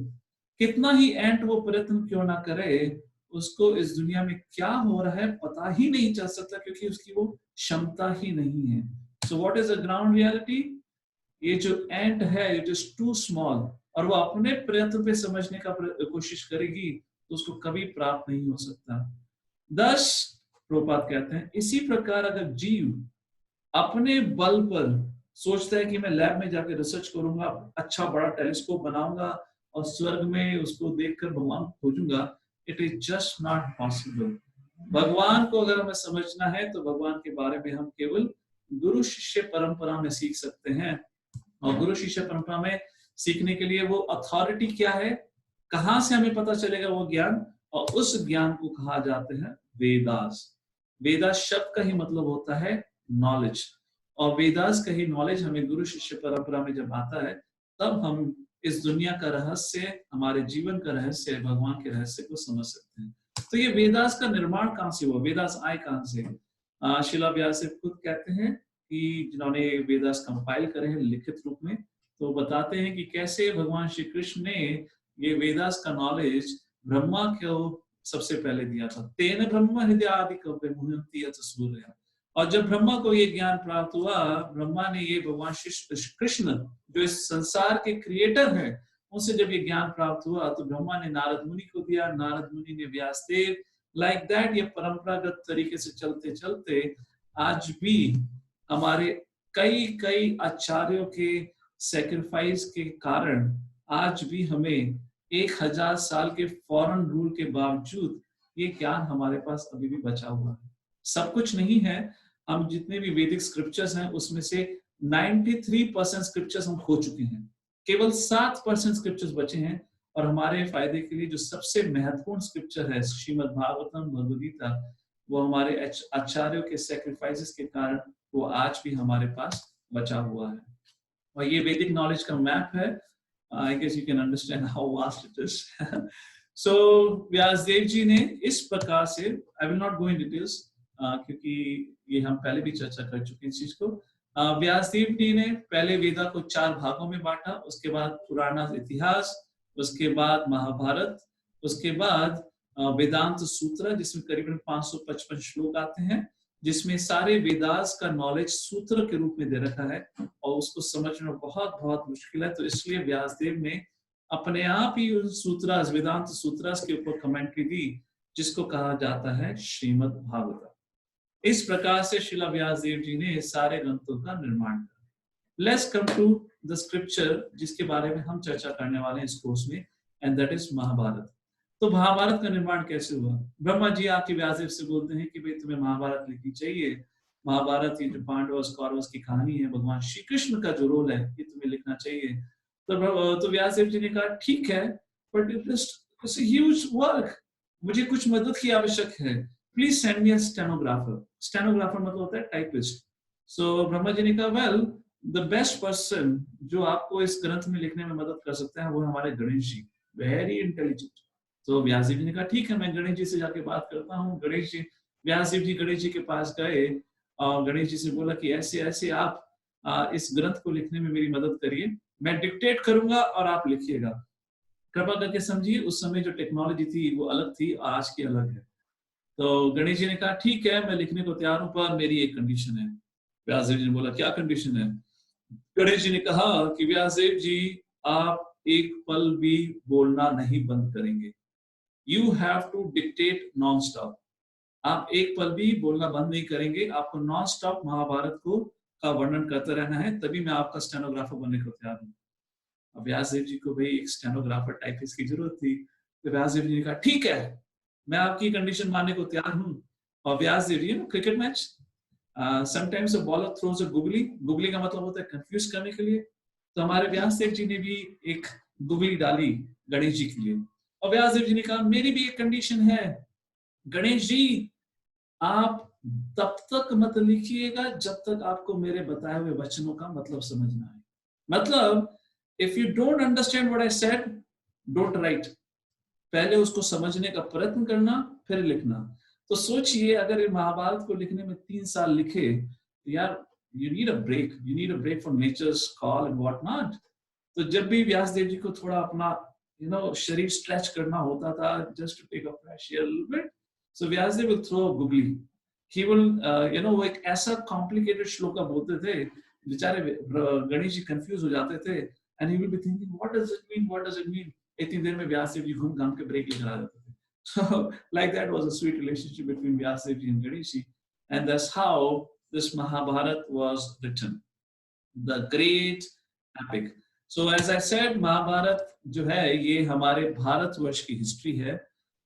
कितना ही एंट वो प्रयत्न क्यों ना करे, उसको इस दुनिया में क्या हो रहा है पता ही नहीं चल सकता, क्योंकि उसकी वो क्षमता ही नहीं है। सो what is the ground reality? ये जो एंट है, इट इज टू स्मॉल, और वो अपने प्रयत्न पे समझने का कोशिश करेगी तो उसको कभी प्राप्त नहीं हो सकता। दस प्रभुपाद कहते हैं, इसी प्रकार अगर जीव अपने बल पर सोचता है कि मैं लैब में जाकर रिसर्च करूंगा, अच्छा बड़ा टेलीस्कोप बनाऊंगा और स्वर्ग में उसको देखकर भगवान खोजूंगा, it is just not possible. भगवान को अगर हमें समझना है तो भगवान के बारे में हम केवल गुरु शिष्य परंपरा में सीख सकते हैं। और गुरु शिष्य परंपरा में सीखने के लिए वो अथॉरिटी क्या है, कहां से हमें पता चलेगा वो ज्ञान, और उस ज्ञान को कहा जाते हैं वेदास। वेदास शब्द का ही मतलब होता है नॉलेज, और वेदास का ही नॉलेज हमें गुरु शिष्य परंपरा में जब आता है तब हम इस दुनिया का रहस्य, हमारे जीवन का रहस्य, भगवान के रहस्य को समझ सकते हैं। तो ये वेदास का निर्माण कहां से हुआ, वेदास आए कहां से? शिला व्यास खुद कहते हैं कि जिन्होंने वेदास कंपाइल करे हैं लिखित रूप में, तो बताते हैं कि कैसे भगवान श्री कृष्ण ने ये वेदास का नॉलेज ब्रह्मा को सबसे पहले दिया था। तेन ब्रह्म हृदय आदि कव्य मुह्यंति अथ सूर्य। और जब ब्रह्मा को ये ज्ञान प्राप्त हुआ, ब्रह्मा ने ये भगवान श्री कृष्ण जो इस संसार के क्रिएटर हैं उनसे जब ये ज्ञान प्राप्त हुआ तो ब्रह्मा ने नारद मुनि को दिया, नारद मुनि ने व्यासदेव, लाइक दैट ये परंपरागत तरीके से चलते चलते आज भी हमारे कई कई आचार्यों के सैक्रिफाइस के कारण आज भी हमें 1000 साल के फॉरेन रूल के बावजूद ये ज्ञान हमारे पास अभी भी बचा हुआ है। सब कुछ नहीं है, हम जितने भी वैदिक स्क्रिप्चर्स हैं उसमें से 93% स्क्रिप्चर्स हम खो चुके हैं, केवल 7% स्क्रिप्चर्स बचे हैं। और हमारे फायदे के लिए जो सबसे महत्वपूर्ण स्क्रिप्चर है श्रीमद् भागवतम भगवद गीता, वो हमारे आचार्यों के सैक्रिफाइसेस के कारण वो आज भी हमारे पास बचा हुआ है। और ये वैदिक नॉलेज का मैप है। I guess you can understand how vast it is. So Vyasdev जी ने इस प्रकार से, I will not go in details क्योंकि ये हम पहले भी चर्चा कर चुके हैं इस चीज को। व्यासदेव जी ने पहले वेदा को 4 भागों में बांटा, उसके बाद पुराण इतिहास, उसके बाद महाभारत, उसके बाद वेदांत सूत्र जिसमें करीबन 555 श्लोक आते हैं, जिसमें सारे वेदास का नॉलेज सूत्र के रूप में दे रखा है और उसको समझना बहुत बहुत मुश्किल है। तो इसलिए व्यासदेव ने अपने आप ही उन सूत्रास, वेदांत सूत्रास के ऊपर कमेंट्री दी जिसको कहा जाता है श्रीमद् भागवत। इस प्रकार से श्रीला व्यासदेव जी ने सारे ग्रंथों का निर्माण किया। Let's come to the scripture जिसके बारे में हम चर्चा करने वाले हैं इस कोर्स में, एंड दैट इज महाभारत। तो महाभारत का निर्माण कैसे हुआ? ब्रह्मा जी आके व्यासदेव से बोलते हैं कि भाई तुम्हें महाभारत लिखनी चाहिए। महाभारत ये जो पांडव कौरव की कहानी है, भगवान श्री कृष्ण का जो रोल है, ये तुम्हें लिखना चाहिए। तो व्यासदेव जी ने कहा ठीक है, but it's a huge work, मुझे कुछ मदद की आवश्यक है, please send me a stenographer. Stenographer मतलब होता है टाइपिस्ट। सो ब्रह्मा जी ने कहा वेल द बेस्ट पर्सन जो आपको इस ग्रंथ में लिखने में मदद कर सकता है वो हमारे गणेश जी, वेरी इंटेलिजेंट। तो व्यासदेव जी ने कहा ठीक है, मैं गणेश जी से जाके बात करता हूँ। व्यासदेव जी गणेश जी के पास गए और गणेश जी से बोला कि ऐसे ऐसे आप इस ग्रंथ को लिखने में मेरी मदद करिए, मैं डिक्टेट करूंगा और आप लिखिएगा। कृपा करके समझिए उस समय जो टेक्नोलॉजी थी वो अलग थी और आज की अलग है। तो गणेश जी ने कहा ठीक है, मैं लिखने को तैयार हूं, पर मेरी एक कंडीशन है। व्यासदेव जी ने बोला क्या कंडीशन है? गणेश जी ने कहा कि व्यासदेव जी आप एक पल भी बोलना नहीं बंद करेंगे, you have to dictate non stop. आप एक पल भी बोलना बंद नहीं करेंगे, आपको नॉन स्टॉप महाभारत को का वर्णन करते रहना है, तभी मैं आपका स्टेनोग्राफर बनने को तैयार हूँ। अब व्यासदेव जी को भाई एक स्टेनोग्राफर टाइपिस्ट की जरूरत थी। तो व्यासदेव जी ने कहा ठीक है, मैं आपकी कंडीशन मानने को तैयार हूँ। और Vyasdev ji cricket match, sometimes a bowler throws a googly, googly का मतलब होता है कंफ्यूज करने के लिए। तो हमारे व्यासदेव जी ने भी एक गुगली डाली गणेश जी के लिए। और व्यासदेव जी ने कहा मेरी भी एक कंडीशन है गणेश जी, आप तब तक मत लिखिएगा जब तक आपको मेरे बताए हुए वचनों का मतलब समझना है। मतलब if you don't understand what I said, don't write. पहले उसको समझने का प्रयत्न करना, फिर लिखना। तो सोचिए अगर महाभारत को लिखने में 3 साल लिखे तो यार you need a break from nature's call and what not. तो जब भी व्यासदेव जी को थोड़ा अपना शरीर स्ट्रेच करना होता था, just to take a fresh air little bit, so Vyasdev will throw a googly. He will वो एक ऐसा कॉम्प्लिकेटेड श्लोका बोलते थे, बेचारे गणेश जी कंफ्यूज हो जाते थे, and he will be thinking what does it mean. इतनी देर में व्यासदेव जी घूम घाम के ब्रेक लेकर आ जाते थे। So like that was a sweet relationship between Vyasadev ji and Ganesh ji, and that's how this Mahabharata was written, the great epic. So as I said, Mahabharat जो है ये हमारे भारतवर्ष की हिस्ट्री है।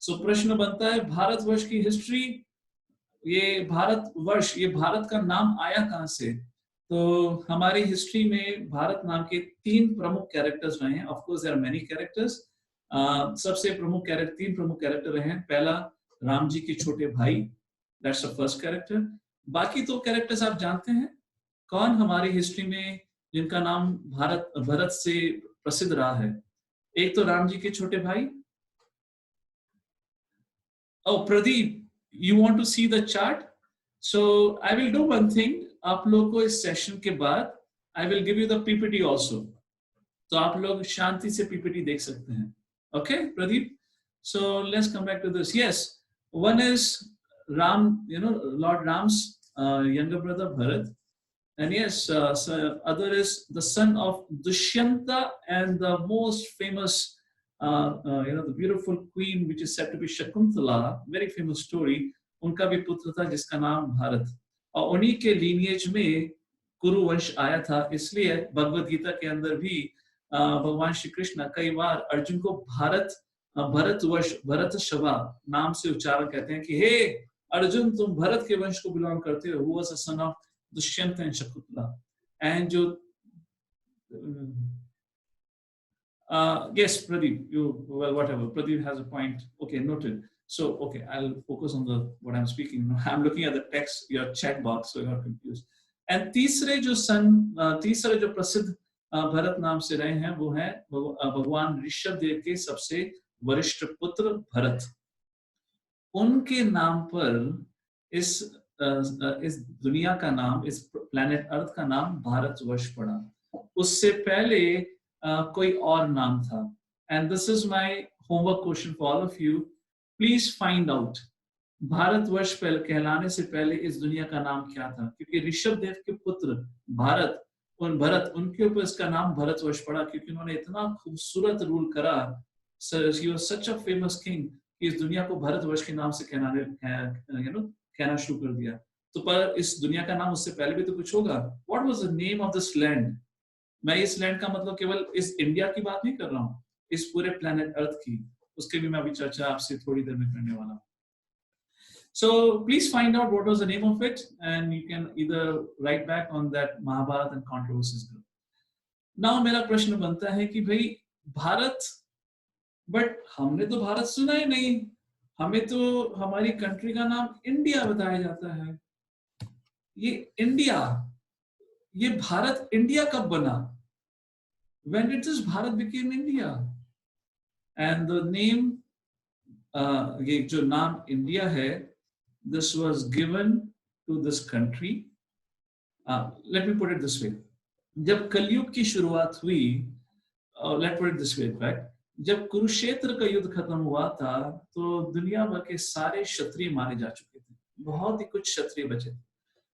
सो प्रश्न बनता है भारतवर्ष की हिस्ट्री, ये भारतवर्ष, ये भारत का नाम आया कहां से? तो हमारी हिस्ट्री में भारत नाम के 3 प्रमुख कैरेक्टर्स रहे हैं। Of course there are many characters. सबसे प्रमुख कैरेक्टर, 3 प्रमुख कैरेक्टर रहे हैं। पहला, राम जी के छोटे भाई, दैट्स द फर्स्ट कैरेक्टर। बाकी 2 कैरेक्टर्स आप जानते हैं कौन हमारी हिस्ट्री में जिनका नाम भरत से प्रसिद्ध रहा है? एक तो राम जी के छोटे भाई। Oh, Pradeep, you want to see the chart? So I will do one thing. आप लोग को इस सेशन के बाद I will give you the PPT also. तो आप लोग शांति से PPT देख सकते हैं. Okay, Pradeep? So let's come back to this. Yes, one is Ram, Lord Ram's younger brother Bharat. And yes, so other is the son of Dushyanta and the most famous the beautiful queen which is said to be Shakuntala, very famous story. उनका भी पुत्र था जिसका नाम भारत, और उन्हीं के lineage में कुरु वंश आया था। इसलिए भगवत गीता के अंदर भी भगवान श्री कृष्ण कई बार अर्जुन को भरतवर्ष, भरत शवा नाम से उच्चारण कहते हैं कि हे अर्जुन, तुम भरत के वंश को बिलोंग करते हो। Who was a son of Dushyanta and Shakuntala, and जो yes, Pradeep, whatever. Pradeep has a point. Okay, noted. So, okay, I'll focus on what I'm speaking. I'm looking at the text, your chat box, so you're not confused. And तीसरे जो प्रसिद्ध भरत नाम से रहे हैं वो है भगवान ऋषभ देव के सबसे वरिष्ठ पुत्र भरत। उनके नाम पर इस दुनिया का नाम, इस प्लैनेट अर्थ का नाम भारतवर्ष पड़ा। उससे पहले कोई और नाम था। And this is my homework question for all of you. Please find out Bharatvarsh कहलाने से पहले इस दुनिया का नाम क्या था, क्योंकि ऋषभ देव के पुत्र भरत, उनके ऊपर इसका नाम भारतवर्ष पड़ा क्योंकि उन्होंने इतना खूबसूरत रूल करा। He was such a famous king कि इस दुनिया को भारतवर्ष के नाम से कहना शुरू कर दिया। तो पर इस दुनिया का नाम उससे पहले भी तो कुछ होगा। What was the name of this land? मैं इस लैंड का मतलब केवल इस इंडिया की बात नहीं कर रहा हूँ, इस पूरे प्लैनेट अर्थ की, उसके भी मैं अभी चर्चा आपसे थोड़ी देर में करने वाला हूँ। So please find out what was the name of it, and you can either write back on that Mahabharata and controversies group. Now मेरा प्रश्न बनता है कि भाई भारत, बट हमने तो भारत सुना ही नहीं, हमें तो हमारी कंट्री का नाम इंडिया बताया जाता है। ये इंडिया, ये भारत इंडिया कब बना? When did this Bharat became India? And the name, ये जो नाम इंडिया है, this was given to this country. Let me put it this way. जब कलयुग की शुरुआत हुई, let's put it this way, in fact, जब कुरुक्षेत्र का युद्ध खत्म हुआ था तो दुनिया भर के सारे क्षत्रिय मारे जा चुके थे, बहुत ही कुछ क्षत्रिय बचे थे।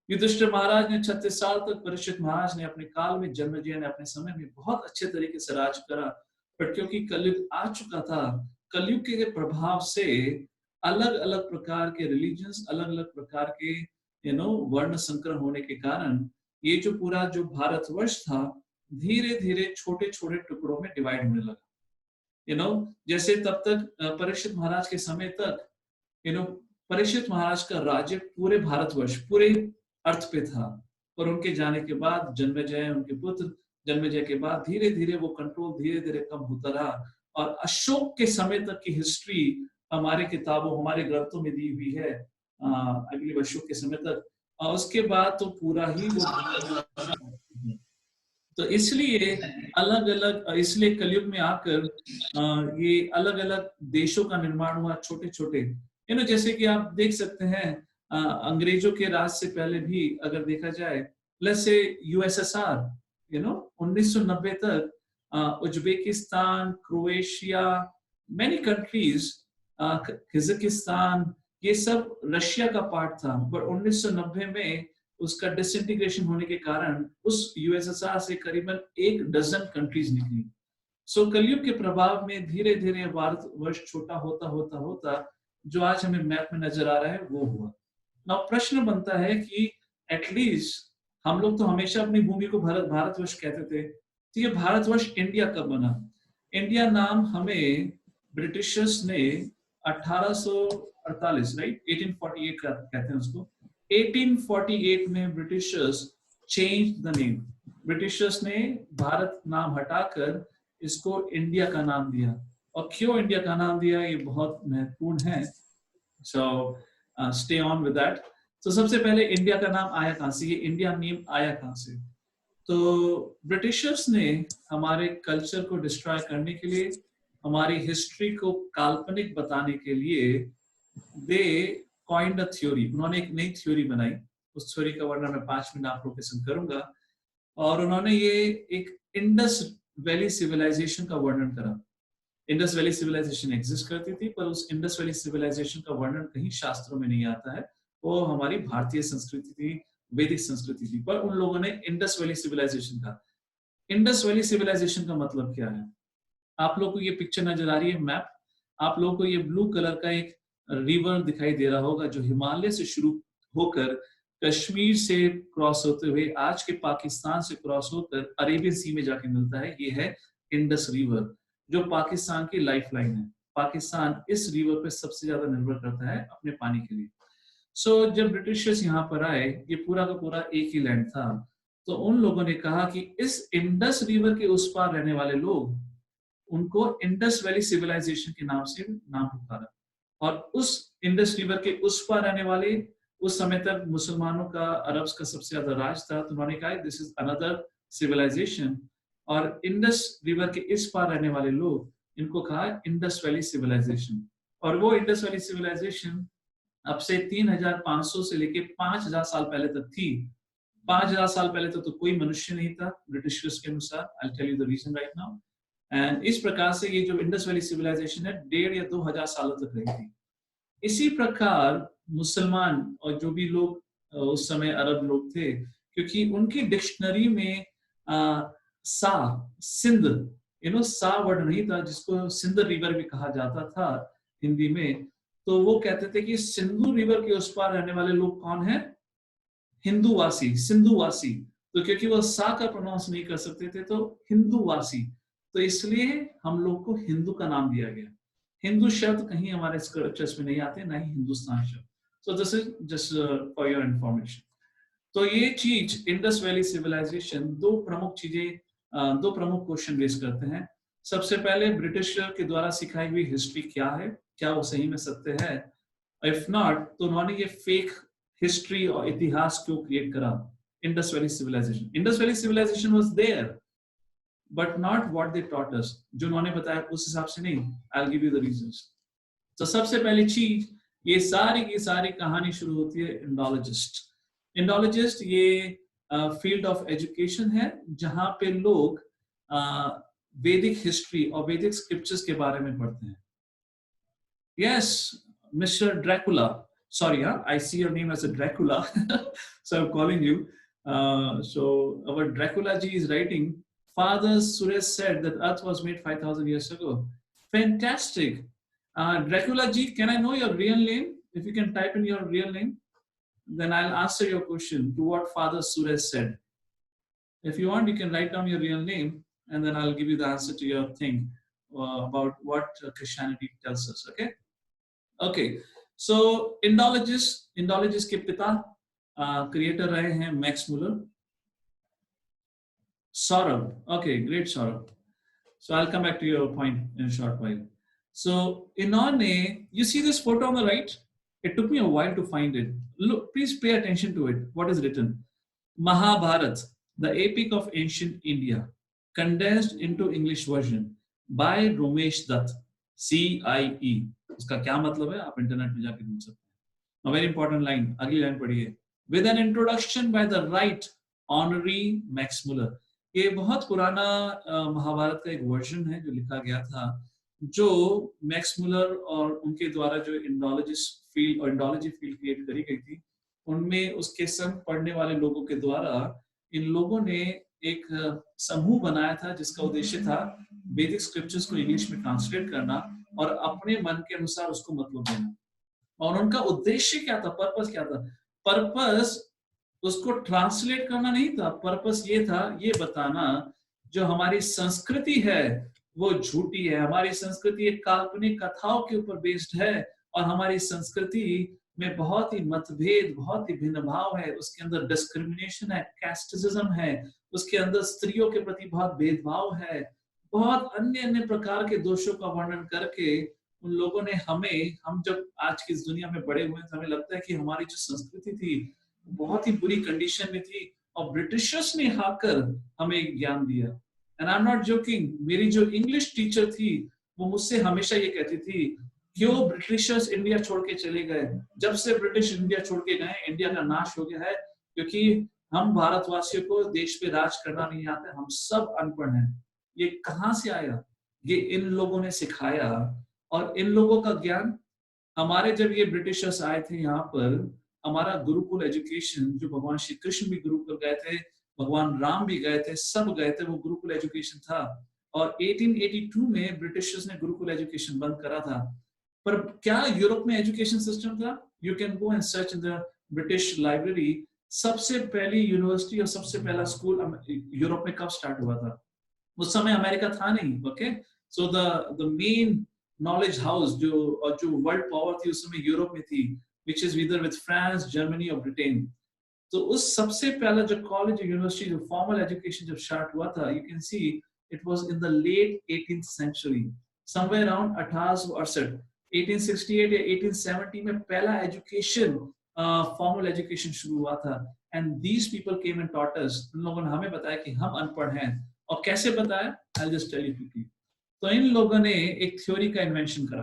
युधिष्ठिर महाराज ने 36 साल तक, परीक्षित महाराज ने अपने काल में, जन्मेजय ने अपने समय में बहुत अच्छे तरीके से राज करा, पर क्योंकि कलयुग आ चुका था, कलयुग के प्रभाव से अलग अलग प्रकार के रिलीजन्स, अलग अलग प्रकार के वर्ण संकर होने के कारण ये जो पूरा जो भारतवर्ष था धीरे धीरे छोटे छोटे टुकड़ों में डिवाइड होने लगा। जैसे तब तक परीक्षित महाराज के समय तक परीक्षित महाराज का राज्य पूरे भारतवर्ष, पूरे अर्थ पे था, पर उनके जाने के बाद जन्मेजय, उनके पुत्र जन्मेजय के बाद धीरे धीरे वो कंट्रोल धीरे धीरे कम होता रहा, और अशोक के समय तक की हिस्ट्री हमारे किताबों, हमारे ग्रंथों में दी हुई है, आई बिलीव अशोक के समय तक, और उसके बाद तो पूरा ही वो तो इसलिए अलग अलग, इसलिए कलयुग में आकर ये अलग अलग देशों का निर्माण हुआ, छोटे छोटे, जैसे कि आप देख सकते हैं अंग्रेजों के राज से पहले भी अगर देखा जाए, लेट्स से यूएसएसआर, 1990 तक Uzbekistan, Croatia, many countries, Kyrgyzstan, ये सब रशिया का पार्ट था, पर 1990 में उसका डिसइंटीग्रेशन होने के कारण उस यूएसएसआर से करीबन 1 डजन कंट्रीज निकली। सो कलयुग के प्रभाव में धीरे धीरे भारतवर्ष छोटा होता होता होता जो आज हमें मैप में नजर आ रहा है वो हुआ। ना प्रश्न बनता है कि एटलीस्ट हम लोग तो हमेशा अपनी भूमि को भारतवर्ष कहते थे, तो ये भारतवर्ष इंडिया कब बना? इंडिया नाम हमें ब्रिटिशर्स ने 1848, राइट, 1848 कहते हैं उसको। 1848 में Britishers change the name. Britishers ने भारत नाम हटाकर इसको इंडिया का नाम दिया। और क्यों इंडिया का नाम दिया, ये बहुत महत्वपूर्ण है। So stay on with that. तो सबसे पहले इंडिया का नाम आया कहां से, ये इंडिया नेम आया कहां से? तो ब्रिटिशर्स ने हमारे कल्चर को डिस्ट्रॉय करने के लिए, हमारी हिस्ट्री को काल्पनिक बताने के लिए दे कॉइंड अ थ्योरी। उन्होंने एक नई थ्योरी बनाई। उस थ्योरी का वर्णन मैं 5 मिनट आप लोगों के संग करूंगा। और उन्होंने ये एक इंडस वैली सिविलाइजेशन का वर्णन करा। इंडस वैली सिविलाइजेशन एग्जिस्ट करती थी, पर उस इंडस वैली सिविलाइजेशन का वर्णन कहीं शास्त्रों में नहीं आता है। वो हमारी भारतीय संस्कृति थी, वैदिक संस्कृति थी। पर उन लोगों ने इंडस वैली सिविलाइजेशन का, इंडस वैली सिविलाइजेशन का मतलब क्या है? आप लोगों को ये पिक्चर नजर आ रही है, मैप। आप लोगों को ये ब्लू कलर का एक रिवर दिखाई दे रहा होगा, जो हिमालय से शुरू होकर कश्मीर से क्रॉस होते हुए आज के पाकिस्तान से क्रॉस होकर अरेबियन सी में जाके मिलता है। ये है इंडस रिवर, जो पाकिस्तान की लाइफलाइन है। पाकिस्तान इस रिवर पे सबसे ज्यादा निर्भर करता है अपने पानी के लिए। सो जब ब्रिटिशर्स यहाँ पर आए, ये पूरा का पूरा एक ही लैंड था। तो उन लोगों ने कहा कि इस इंडस रिवर के उस पार रहने वाले लोग, उनको इंडस वैली सिविलाइजेशन के नाम से नाम पुकारा। और उस इंडस रिवर के उस पार रहने वाले, उस समय तक मुसलमानों का, अरब्स का सबसे ज्यादा राज था। तो उन्होंने कहा दिस इज अनदर सिविलाइजेशन। और इंडस रिवर के इस पार रहने वाले लोग, इनको कहा इंडस वैली सिविलाइजेशन। और वो इंडस वैली सिविलाइजेशन अब से 3500 से लेके 5000 साल पहले तक थी। 5000 साल पहले तो कोई मनुष्य नहीं था ब्रिटिशर्स के अनुसार। I will tell you the reason right now. And इस प्रकार से ये जो इंडस वैली सिविलाइजेशन है 1.5 या 2000 सालों तक रही थी। इसी प्रकार मुसलमान और जो भी लोग उस समय अरब लोग थे, क्योंकि उनकी डिक्शनरी में सा, सिंध, सा वर्ड नहीं था, जिसको सिंध रिवर भी कहा जाता था हिंदी में। तो वो कहते थे कि सिंधु रिवर के उस पार रहने वाले लोग कौन है? हिंदूवासी, सिंधुवासी। तो क्योंकि वो सा का प्रोनाउंस नहीं कर सकते थे, तो हिंदूवासी। तो इसलिए हम लोग को हिंदू का नाम दिया गया। हिंदू शब्द कहीं हमारे स्क्रिप्चर्स में नहीं आते, ना ही हिंदुस्तान शब्द। So this is just for your information. तो ये चीज इंडस वैली सिविलाइजेशन दो प्रमुख चीजें, दो प्रमुख क्वेश्चन रेज करते हैं। सबसे पहले ब्रिटिशर के द्वारा सिखाई हुई हिस्ट्री क्या है, क्या वो सही में सत्य है? इफ नॉट, तो उन्होंने ये फेक हिस्ट्री और इतिहास क्यों क्रिएट करा? Indus valley civilisation, Indus valley civilization was there but not what they taught us. जो उन्होंने बताया उस हिसाब से नहीं। I will give you the reasons. तो सबसे पहली चीज, ये सारी की सारी कहानी शुरू होती है इंडोलॉजिस्ट। इंडोलॉजिस्ट ये फील्ड ऑफ एजुकेशन है जहां पे लोग वैदिक हिस्ट्री और वैदिक स्क्रिप्चर्स के बारे में पढ़ते हैं। Yes, mister Dracula, sorry, I see your name as a Dracula, so I'm calling you. So our Dracula ji is writing, Father Suresh said that Earth was made 5,000 years ago. Fantastic. Dracula ji, can I know your real name? If you can type in your real name, then I'll answer your question to what Father Suresh said. If you want, you can write down your real name, and then I'll give you the answer to your thing about what Christianity tells us. Okay? Okay. So Indologist के पिता creator रहे हैं Max Muller. Saurabh, okay, great Saurabh. So I'll come back to your point in a short while. So इन्होंने, you see this photo on the right? It took me a while to find it. Look, please pay attention to it. What is written? Mahabharat, the epic of ancient India, condensed into English version by Romesh Dutt, CIE. उसका क्या मतलब है आप internet में जाके ढूंढ सकते हैं। A very important line, अगली लाइन पढ़िए। With an introduction by the right honorary Max Muller. ये बहुत पुराना महाभारत का एक वर्जन है जो लिखा गया था, जो मैक्स मुलर और उनके द्वारा जो इंडोलॉजी फील्ड क्रिएट करी गई थी, उनमें उसके संग पढ़ने वाले लोगों के द्वारा इन लोगों ने एक समूह बनाया था जिसका उद्देश्य था वैदिक स्क्रिप्चर्स को इंग्लिश में ट्रांसलेट करना और अपने मन के अनुसार उसको मतलब देना। और उनका उद्देश्य क्या था, पर्पस क्या था? पर्पस उसको ट्रांसलेट करना नहीं था, पर्पस ये था ये बताना जो हमारी संस्कृति है वो झूठी है। हमारी संस्कृति एक काल्पनिक कथाओं के ऊपर बेस्ड है और हमारी संस्कृति में बहुत ही मतभेद, बहुत ही भिन्न भाव है, उसके अंदर डिस्क्रिमिनेशन है, कैस्टिज्म है, उसके अंदर स्त्रियों के प्रति बहुत भेदभाव है, बहुत अन्य अन्य प्रकार के दोषों का वर्णन करके उन लोगों ने हम जब आज की इस दुनिया में बड़े हुए तो हमें लगता है कि हमारी जो संस्कृति थी बहुत ही बुरी कंडीशन में थी और ब्रिटिशर्स ने आकर हमें ज्ञान दिया। And I am not joking, मेरी जो इंग्लिश टीचर थी वो मुझसे हमेशा ये कहती थी, क्यों ब्रिटिशर्स इंडिया छोड़ के चले गए? जब से ब्रिटिश इंडिया छोड़ के गए, इंडिया का नाश हो गया है, क्योंकि हम भारतवासियों को देश पे राज करना नहीं आता, हम सब अनपढ़ हैं। ये कहाँ से आया? ये इन लोगों ने सिखाया। और इन लोगों का ज्ञान, हमारे जब ये ब्रिटिशर्स आए थे यहाँ पर, हमारा गुरुकुल एजुकेशन, जो भगवान श्री कृष्ण भी गुरुकुल गए थे, भगवान राम भी गए थे, सब गए थे, वो गुरुकुल एजुकेशन था। और 1882 में ब्रिटिशर्स ने गुरुकुल एजुकेशन बंद करा था। पर क्या यूरोप में एजुकेशन सिस्टम था? You can go and search in the British library. सबसे पहली यूनिवर्सिटी और सबसे पहला स्कूल यूरोप में कब स्टार्ट हुआ था? उस समय अमेरिका था नहीं। Okay, so the main knowledge house जो वर्ल्ड पावर थी उस समय यूरोप में थी, which is either with France, Germany और ब्रिटेन। तो उस सबसे पहला जो कॉलेज यूनिवर्सिटी जो फॉर्मल एजुकेशन जब स्टार्ट हुआ था, you can see it was in the late 18th century, somewhere around 1868, 1868 या 1870 में पहला एजुकेशन, फॉर्मल एजुकेशन शुरू हुआ था। And these people came and taught us. उन लोगों ने हमें बताया कि हम अनपढ़ हैं। और कैसे बताया? I will just tell you quickly. तो इन लोगों ने एक थ्योरी का इन्वेंशन करा।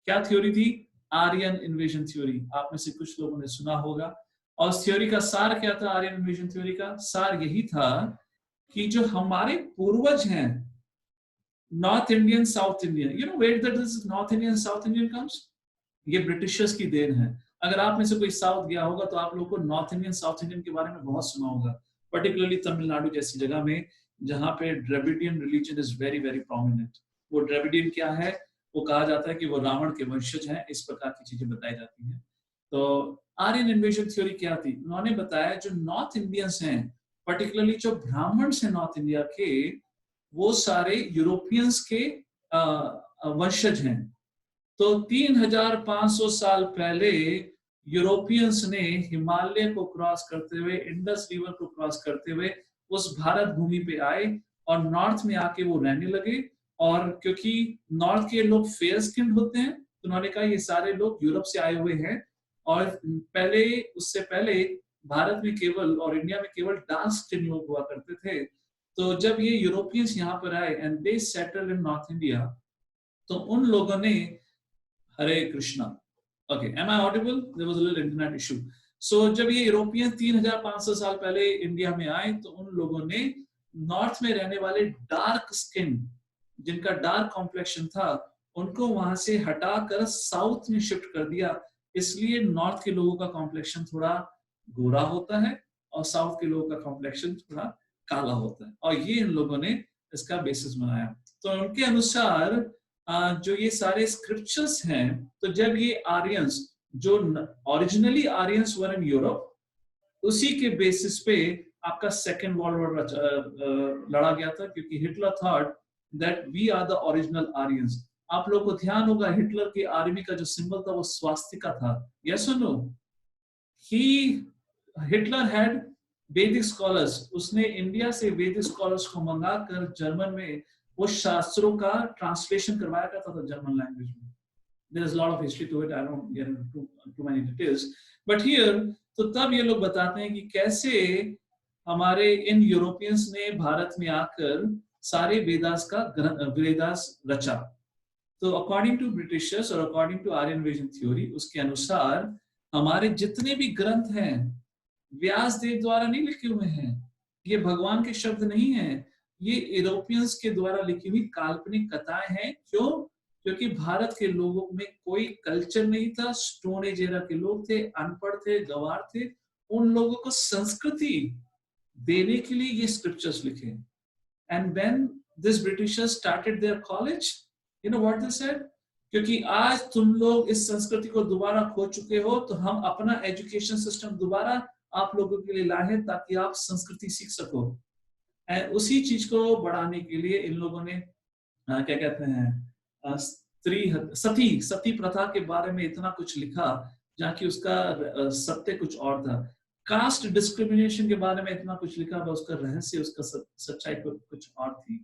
क्या थ्योरी थी? Aryan invasion theory. आप में से कुछ लोगों ने सुना होगा। और थ्योरी का सार क्या था? आर्यन इन्वेजन थ्योरी का सार यही था कि जो हमारे पूर्वज हैं, north Indian, south Indian, you know where that this north Indian south Indian comes, ये ब्रिटिशर्स की देन है। अगर आप में से कोई साउथ गया होगा तो आप लोगों को नॉर्थ इंडियन, साउथ इंडियन के बारे में बहुत सुना होगा, पर्टिकुलरली तमिलनाडु जैसी जगह में जहां पे Dravidian religion is very very prominent. वो द्रविडियन क्या है? वो कहा जाता है कि वो रावण के वंशज हैं, इस प्रकार की चीजें बताई जाती हैं। तो आर्यन इन्वेजन थ्योरी क्या थी? उन्होंने बताया जो नॉर्थ इंडियंस हैं, पर्टिकुलरली जो ब्राह्मण्स हैं नॉर्थ इंडिया के, वो सारे यूरोपियंस के वंशज हैं। तो 3500 साल पहले यूरोपियंस ने हिमालय को क्रॉस करते हुए, इंडस रिवर को क्रॉस करते हुए उस भारत भूमि पे आए और नॉर्थ में आके वो रहने लगे। और क्योंकि नॉर्थ के लोग फेयर स्किन होते हैं, तो उन्होंने कहा ये सारे लोग यूरोप से आए हुए हैं। और पहले, उससे पहले भारत में केवल और इंडिया में केवल डार्क स्किन लोग हुआ करते थे। तो जब ये यूरोपियंस यहाँ पर आए and they settled in north India, तो उन लोगों ने, Hare Krishna, okay, am I audible? There was a little internet issue. So जब ये यूरोपियन 3500 साल पहले इंडिया में आए, तो उन लोगों ने नॉर्थ में रहने वाले डार्क स्किन, जिनका डार्क कॉम्प्लेक्शन था, उनको वहां से हटाकर साउथ में शिफ्ट कर दिया। इसलिए नॉर्थ के लोगों का कॉम्प्लेक्शन थोड़ा गोरा होता है और साउथ के लोगों का कॉम्प्लेक्शन थोड़ा काला होता है। और ये इन लोगों ने इसका बेसिस बनाया। तो उनके अनुसार जो ये सारे स्क्रिप्चर्स हैं, तो जब ये आर्यंस, जो originally Aryans were in Europe, उसी के बेसिस पे आपका सेकेंड वर्ल्ड वॉर लड़ा गया था, क्योंकि Hitler thought that we are the original Aryans. आप लोगों को ध्यान होगा हिटलर की आर्मी का जो सिंबल था वो स्वास्तिका था। यस और नो? ही हिटलर हैड वैदिक स्कॉलर्स, उसने इंडिया से वैदिक स्कॉलर्स को मंगाकर जर्मन में वो शास्त्रों का ट्रांसलेशन करवाया करता था जर्मन लैंग्वेज में। There is a lot of history to it. I don't get into too many details. But here, तो तब ये लोग बताते हैं कि कैसे हमारे इन यूरोपियंस ने भारत में आकर सारे वेदास रचा। तो अकॉर्डिंग टू ब्रिटिशर्स और according to Aryan invasion theory, उसके अनुसार हमारे जितने भी ग्रंथ हैं व्यास देव द्वारा नहीं लिखे हुए हैं, ये भगवान के शब्द नहीं हैं, ये यूरोपियंस के द्वारा लिखी हुई काल्पनिक कथाएं हैं। क्यों? क्योंकि भारत के लोगों में कोई कल्चर नहीं था, स्टोन एज एरा के लोग थे, अनपढ़ थे, गंवार थे। उन लोगों को संस्कृति देने के लिए ये स्क्रिप्चर्स लिखे। And when this britishers started their college, you know what they said? क्योंकि आज तुम लोग इस संस्कृति को दोबारा खो चुके हो, तो हम अपना एजुकेशन सिस्टम दोबारा आप लोगों के लिए लाए हैं ताकि आप संस्कृति सीख सको। उसी चीज को बढ़ाने के लिए इन लोगों ने क्या कहते हैं, सती सती प्रथा के बारे में इतना कुछ लिखा, जहाँ की उसका सत्य कुछ और था। कास्ट डिस्क्रिमिनेशन के बारे में इतना कुछ लिखा, उसका रहस्य, उसका सच्चाई कुछ और थी।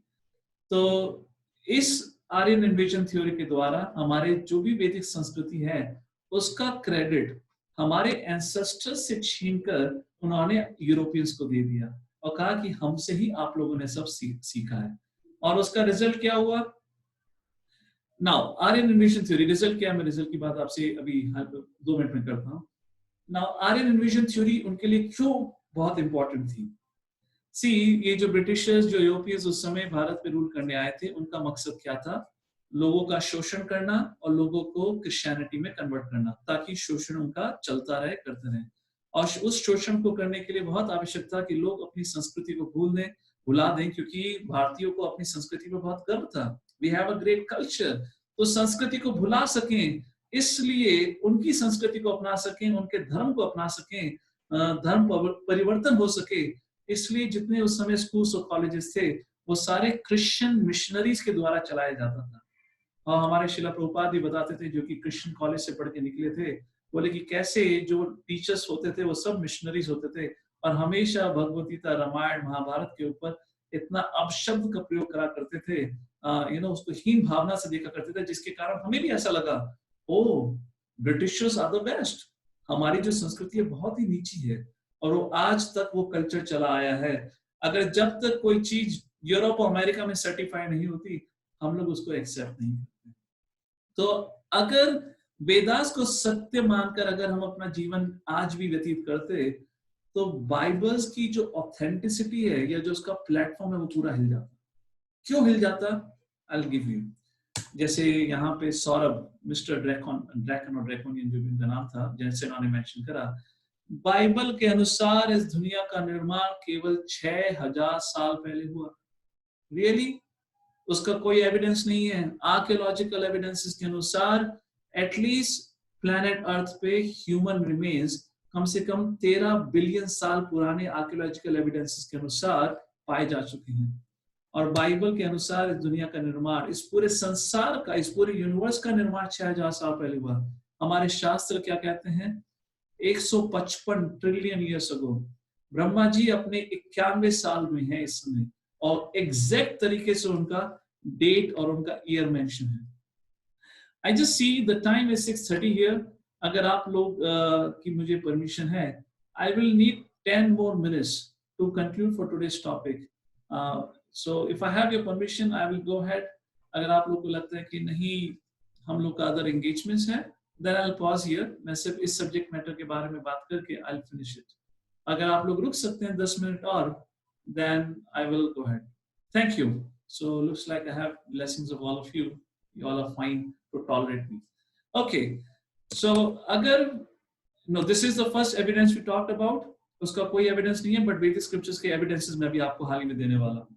तो इस आर्यन इन्वेजन थ्योरी के द्वारा हमारे जो भी वैदिक संस्कृति है उसका क्रेडिट हमारे एंसेस्टर्स से छीनकर उन्होंने यूरोपियंस को दे दिया और कहा कि हमसे ही आप लोगों ने सब सीखा है। और उसका रिजल्ट क्या हुआ? Now Aryan invasion theory result क्या है, मैं रिजल्ट की बात आपसे अभी 2 मिनट में करता हूं। नाउ आर्यन इन्वेजन थ्योरी उनके लिए क्यों बहुत इंपॉर्टेंट थी? सी, ये जो ब्रिटिशर्स, जो यूरोपियंस उस समय भारत पे रूल करने आए थे, उनका मकसद क्या था? लोगों का शोषण करना और लोगों को क्रिश्चियनिटी में कन्वर्ट करना, ताकि शोषण उनका चलता रहे, करते रहे। और उस शोषण को करने के लिए बहुत आवश्यक था कि लोग अपनी संस्कृति को भुला दें, क्योंकि भारतीयों को अपनी संस्कृति पर बहुत गर्व था। We have a great culture. तो संस्कृति को भुला सकें, इसलिए उनकी संस्कृति को अपना सकें, उनके धर्म को अपना सकें, धर्म परिवर्तन हो सके, इसलिए जितने उस समय स्कूल्स और कॉलेजेस थे वो सारे क्रिश्चियन मिशनरीज के द्वारा चलाया जाता था। और हमारे शिला प्रभुपाद भी बताते थे, जो कि क्रिश्चियन कॉलेज से पढ़ के निकले थे, बोले कि कैसे जो टीचर्स होते थे वो सब मिशनरीज होते थे और हमेशा भगवत गीता, रामायण, महाभारत के ऊपर इतना अपशब्द का प्रयोग करा करते थे, उसको हीन भावना से देखा करते थे, जिसके कारण हमें भी ऐसा लगा, ओ ब्रिटिशर्स आर द बेस्ट, हमारी जो संस्कृति है बहुत ही नीची है। और वो आज तक वो कल्चर चला आया है। अगर जब तक कोई चीज यूरोप और अमेरिका में सर्टिफाइड नहीं होती, हम लोग उसको एक्सेप्ट नहीं करते। तो अगर वेदास को सत्य मानकर अगर हम अपना जीवन आज भी व्यतीत करते, तो बाइबल्स की जो ऑथेंटिसिटी है या जो उसका प्लेटफॉर्म है वो पूरा हिल जाता। क्यों हिल जाता? आई विल गिव यू। जैसे यहाँ पे सौरभ, मिस्टर ड्रैकन जो भी उनका नाम था, जैसे उन्होंने मेंशन करा, बाइबल के अनुसार इस दुनिया का निर्माण केवल 6000 साल पहले हुआ। रियली? उसका कोई एविडेंस नहीं है। आर्कियोलॉजिकल एविडेंसेस के अनुसार एटलीस्ट प्लैनेट अर्थ पे ह्यूमन रिमेन्स कम से कम 13 बिलियन साल पुराने आर्कियोलॉजिकल एविडेंसेस के अनुसार पाए जा चुके हैं। और बाइबल के अनुसार इस दुनिया का निर्माण, इस पूरे संसार का, इस पूरे यूनिवर्स का निर्माण 6000 साल पहले हुआ। हमारे शास्त्र क्या कहते हैं? 155 trillion years ago. Brahma ji अपने 91 साल में है इस समय, और एग्जैक्ट तरीके से उनका डेट और उनका ईयर मेंशन है। I just see the time is 6:30 here. अगर आप लोग की मुझे परमिशन है, I will need 10 more minutes to conclude for today's topic. So if I have your permission, I will go ahead. अगर आप लोग को लगता है कि नहीं, हम लोग का अदर एंगेजमेंट्स है, then I'll pause here. मैं सिर्फ इस सब्जेक्ट मैटर के बारे में बात करके I'll finish it. अगर आप लोग रुक सकते हैं 10 मिनट और, then I will go ahead. Thank you. So looks like I have blessings of all of you. You all are fine to tolerate me. Okay. So अगर this is the first evidence we talked about. उसका कोई evidence नहीं है, but वैदिक scriptures के evidences मैं भी आपको हाल ही में देने वाला हूँ।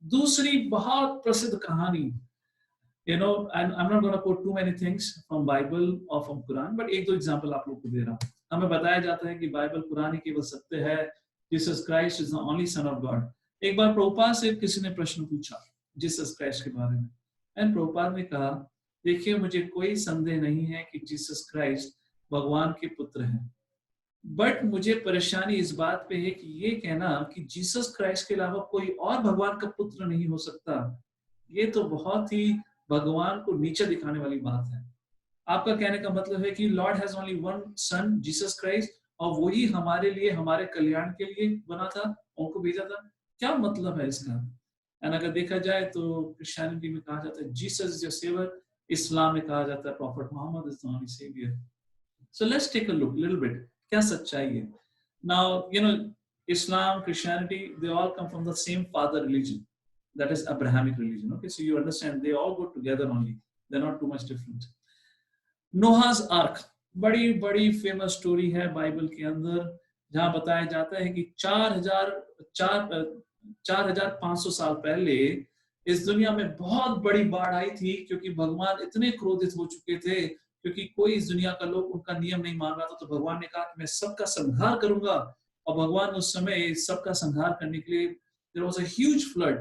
दूसरी बहुत प्रसिद्ध कहानी, I'm not going to quote too many things from Bible or from Quran, but एक दो एग्जांपल आप लोग को दे रहा हूँ। हमें बताया जाता है कि बाइबल, कुरान ही केवल सत्य है, Jesus Christ is the only son of God. एक बार प्रभुपाद से किसी ने प्रश्न पूछा जीसस क्राइस्ट के बारे में, एंड प्रभुपाद ने कहा, देखिए मुझे कोई संदेह नहीं है कि जीसस क्राइस्ट भगवान के पुत्र हैं, बट मुझे परेशानी इस बात पे है कि ये कहना कि जीसस क्राइस्ट के अलावा कोई और भगवान का पुत्र नहीं हो सकता, ये तो बहुत ही भगवान को नीचे दिखाने वाली बात है। आपका कहने का मतलब है कि lord has only one son, Jesus Christ, और वही हमारे लिए, हमारे कल्याण के लिए बना था, उनको भेजा था। क्या मतलब है इसका? एंड अगर देखा जाए तो क्रिश्चियनिटी में कहा जाता है Jesus is your saviour, Islam में कहा जाता है prophet Mohammed is the only saviour. So let's take a look little bit, क्या सच्चाई है? Now Islam, Christianity, they all come from the same father religion, that is Abrahamic religion. Okay, so you understand they all go together only, they're not too much different. Noah's Ark, बड़ी बड़ी famous story है Bible के अंदर, जहां बताया जाता है कि 4500 साल पहले इस दुनिया में बहुत बड़ी बाढ़ आई थी, क्योंकि भगवान इतने क्रोधित हो चुके थे, क्योंकि कोई इस दुनिया का लोग उनका नियम नहीं मान रहा था। तो भगवान ने कहा कि मैं सबका संहार करूंगा, और भगवान उस समय सबका संहार करने के लिए there was a huge flood,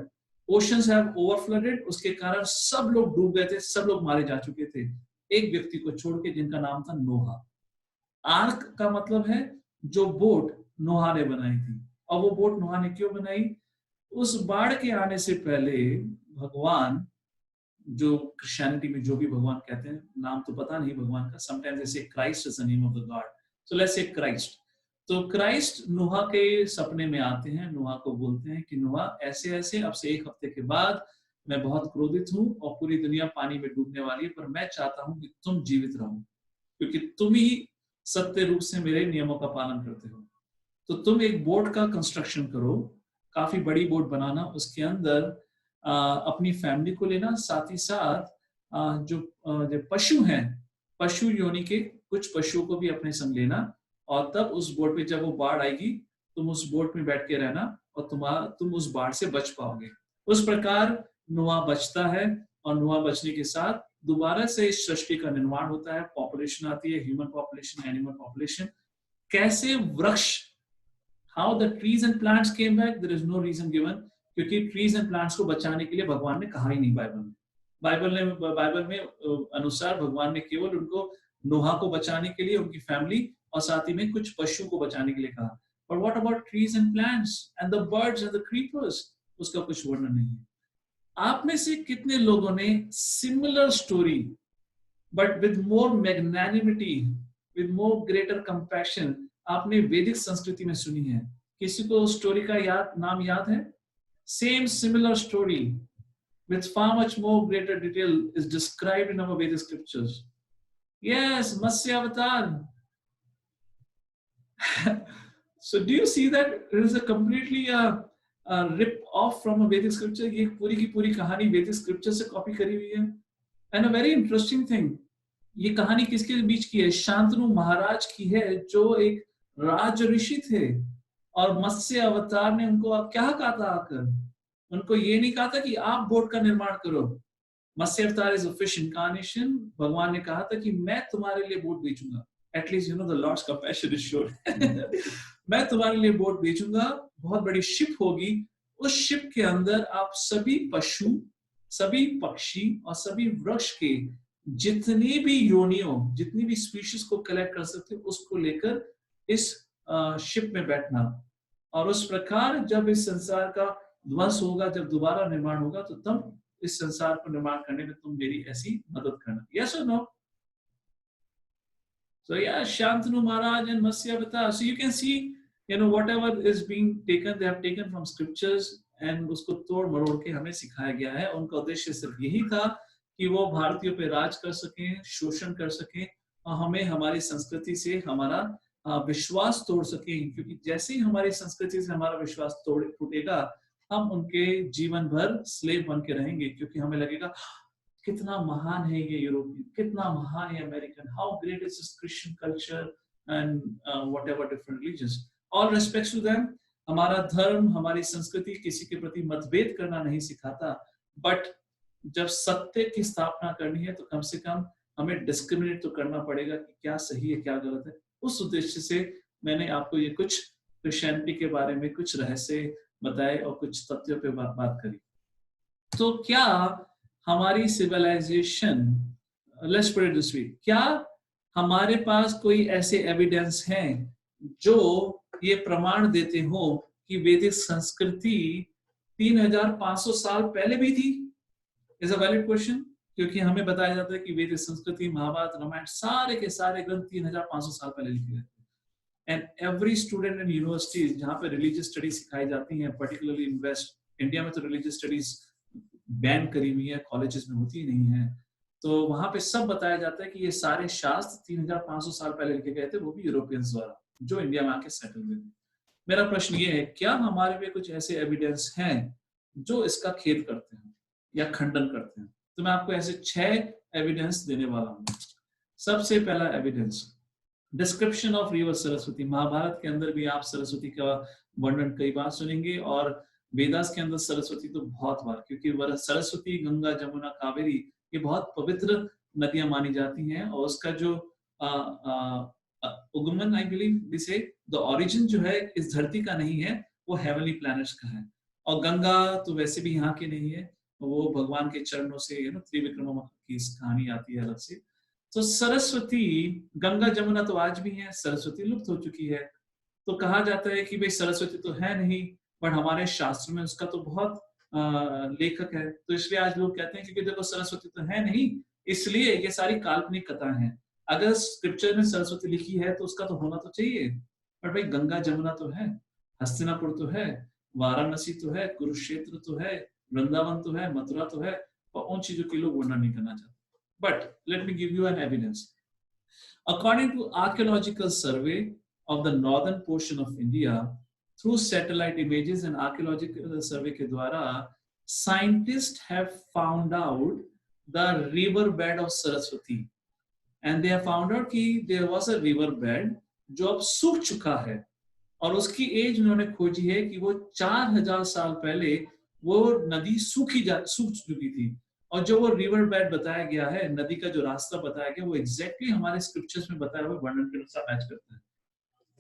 oceans have overflooded, उसके कारण सब लोग डूब गए थे, सब लोग मारे जा चुके थे, एक व्यक्ति को छोड़ के जिनका नाम था नोहा। आर्क का मतलब है जो बोट नोहा ने बनाई थी। और वो बोट नोहा ने क्यों बनाई? उस बाढ़ के आने से पहले भगवान, जो क्रिश्चियनिटी में जो भी भगवान कहते हैं, नाम तो पता नहीं भगवान का, समटाइम्स दे से Christ is the name of the God, so let's say Christ. तो क्राइस्ट नोहा के सपने में आते हैं, नोहा को बोलते हैं कि नोहा ऐसे ऐसे अब से 1 हफ्ते के बाद मैं बहुत क्रोधित हूं और पूरी दुनिया पानी में डूबने वाली है, पर मैं चाहता हूं कि तुम जीवित रहो, क्योंकि तुम ही सत्य रूप से मेरे नियमों का पालन करते हो। तो तुम एक बोट का कंस्ट्रक्शन करो, काफी बड़ी बोट बनाना, उसके अंदर अपनी फैमिली को लेना, साथ ही साथ जो पशु हैं, पशु योनि के कुछ पशुओं को भी अपने संग लेना, और तब उस बोट पे जब वो बाढ़ आएगी तुम उस बोट में बैठ के रहना और तुम उस बाढ़ से बच पाओगे। उस प्रकार नोआ बचता है, और नोआ बचने के साथ दोबारा से इस सृष्टि का निर्माण होता है, पॉपुलेशन आती है, ह्यूमन पॉपुलेशन, एनिमल पॉपुलेशन। कैसे वृक्ष, how the trees and plants came back, there is no reason given, क्योंकि ट्रीज एंड प्लांट्स को बचाने के लिए भगवान ने कहा ही नहीं बाइबल में अनुसार भगवान ने केवल उनको नोहा को बचाने के लिए, उनकी फैमिली और साथ ही में कुछ पशुओं को बचाने के लिए कहा। But what about trees and plants and the birds and the creepers? उसका कुछ वर्णन नहीं है। आप में से कितने लोगों ने similar story but with more magnanimity, with more greater compassion आपने वैदिक संस्कृति में सुनी है? किसी को स्टोरी का नाम याद है? Same similar story with far much more greater detail is described in our Vedic scriptures. Yes, Matsya Avatar. So do you see that it is a completely rip off from a Vedic scripture? ये पूरी की पूरी कहानी वैदिक scripture से copy करी हुई है। And a very interesting thing, ये कहानी किसके बीच की है? शांतनु महाराज की है, जो एक राज ऋषि थे, और मत्स्य अवतार ने उनको क्या कहा था आकर? उनको ये नहीं कहा था कि आप बोट का निर्माण करो। मत्स्य अवतार इज अ फिश इनकार्नेशन। भगवान ने कहा था कि मैं तुम्हारे लिए बोट बेचूंगा। At least the lord's compassion is showed. मैं तुम्हारे लिए बोट बेचूंगा, बहुत बड़ी शिप होगी, उस शिप के अंदर आप सभी पशु, सभी पक्षी और सभी वृक्ष के जितनी भी योनियों, जितनी भी स्पीशीज को कलेक्ट कर सकते हो, उसको लेकर इस शिप में बैठना, और उस प्रकार जब इस संसार का ध्वंस होगा, जब दोबारा निर्माण होगा, तो तब इस संसार को निर्माण करने में तुम मेरी ऐसी मदद करना। Yes or no? So yeah, Shantanu Maharaj and Matsya Avatar. So you can see, whatever is being taken, they have taken from scriptures and उसको तोड़ मरोड़ के हमें सिखाया गया है। उनका उद्देश्य सिर्फ यही था कि वो भारतीयों पे राज कर सकें, शोषण कर सकें, और हमें हमारी संस्कृति से हमारा विश्वास तोड़ सकें, क्योंकि जैसे ही हमारी संस्कृति से हमारा विश्वास टूटेगा, हम उनके जीवन भर स्लेव बन के रहेंगे, क्योंकि हमें लगेगा कितना महान है ये यूरोपियन, कितना महान है American, how great is this Christian culture and whatever different religions, all respects to them. हमारा धर्म, हमारी संस्कृति किसी के प्रति मतभेद करना नहीं सिखाता, बट जब सत्य की स्थापना करनी है तो कम से कम हमें डिस्क्रिमिनेट तो करना पड़ेगा कि क्या सही है क्या गलत है। उस उद्देश्य से मैंने आपको ये कुछ क्रिश्चियनिटी के बारे में कुछ रहस्य बताए और कुछ तथ्यों पे बात करी। तो क्या हमारी civilisation, let's put it this way, क्या हमारे पास कोई ऐसे एविडेंस हैं जो ये प्रमाण देते हो कि वैदिक संस्कृति 3500 साल पहले भी थी? इज अ वैलिड क्वेश्चन, क्योंकि हमें बताया जाता है कि वैदिक संस्कृति, महाभारत, रामायण, सारे के सारे ग्रंथ 3500 साल पहले लिखे गए थे। And every student in universities जहाँ पे religious studies सिखाई जाती हैं, particularly in West, इंडिया में तो religious studies बैन करी हुई है, कॉलेजेस में होती ही नहीं है, तो वहाँ पे सब बताया जाता है कि ये सारे शास्त्र 3500 साल पहले लिखे गए थे, वो भी यूरोपियंस द्वारा, जो इंडिया में आके सेटल हुए थे। मेरा प्रश्न ये है, क्या हमारे पे कुछ ऐसे एविडेंस हैं जो इसका खेद करते हैं या खंडन करते हैं? तो मैं आपको ऐसे 6 एविडेंस देने वाला हूँ। सबसे पहला evidence, description of river Saraswati. Mahabharata के अंदर भी आप सरस्वती का वर्णन कई बार सुनेंगे, और वेदास के अंदर सरस्वती तो बहुत बार, क्योंकि सरस्वती, गंगा, जमुना, कावेरी ये बहुत पवित्र नदियां मानी जाती हैं, और उसका जो उगमन, आई बिलीव द ओरिजिन जो है इस धरती का नहीं है, वो हेवनली प्लैनेट्स का है। और गंगा तो वैसे भी यहाँ की नहीं है, वो भगवान के चरणों से त्रिविक्रम की कहानी आती है अलग से। तो सरस्वती, गंगा जमुना तो आज भी है, सरस्वती लुप्त हो चुकी है। तो कहा जाता है कि भाई सरस्वती तो है नहीं, बट हमारे शास्त्र में उसका तो बहुत लेखक है, तो इसलिए आज लोग कहते हैं क्योंकि देखो सरस्वती तो है नहीं, इसलिए ये सारी काल्पनिक कथाएं हैं। अगर स्क्रिप्चर में सरस्वती लिखी है तो उसका तो होना तो चाहिए, पर भाई गंगा जमुना तो है, हस्तिनापुर तो है, वाराणसी तो है, कुरुक्षेत्र तो है, वृंदावन तो है, मथुरा तो है, और उन चीजों के लोग वर्णन नहीं करना चाहते। But let me give you an evidence. According to archaeological survey of the northern portion of India, through satellite images and archaeological survey के द्वारा, scientists have found out the river bed of Saraswati, and they have found out कि there was a river bed जो अब सूख चुका है, और उसकी एज उन्होंने खोजी है कि वो 4000 साल पहले वो नदी सूख चुकी थी। और जो वो रिवर बेड बताया गया है, नदी का जो रास्ता बताया गया, वो एग्जैक्टली हमारे स्क्रिप्चर्स में बताया हुआ वर्णन के साथ मैच करता है।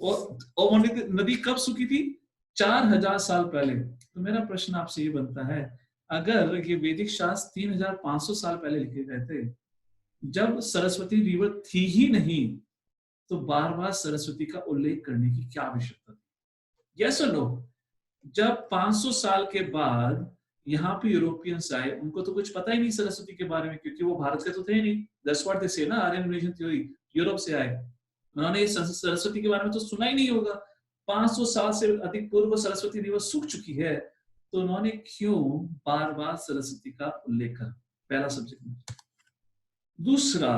और नदी कब सूखी थी? 4000 साल पहले। तो मेरा प्रश्न आपसे ये बनता है, अगर ये वैदिक शास्त्र 3500 साल पहले लिखे गए थे, जब सरस्वती रिवर थी ही नहीं, तो बार बार सरस्वती का उल्लेख करने की क्या आवश्यकता थी? यस और नो? जब 500 साल के बाद यहाँ पे यूरोपियंस आए, उनको तो कुछ पता ही नहीं सरस्वती के बारे में, क्योंकि वो भारत के तो थे नहीं। दैट्स व्हाट दे से ना, आर्यन इन्वेजन थ्योरी, यूरोप से आए, उन्होंने सरस्वती के बारे में तो सुना ही नहीं होगा। 500 साल से अधिक पूर्व सरस्वती रिवर सूख चुकी है, तो उन्होंने क्यों बार बार सरस्वती का उल्लेख करा? पहला सब्जेक्ट। दूसरा,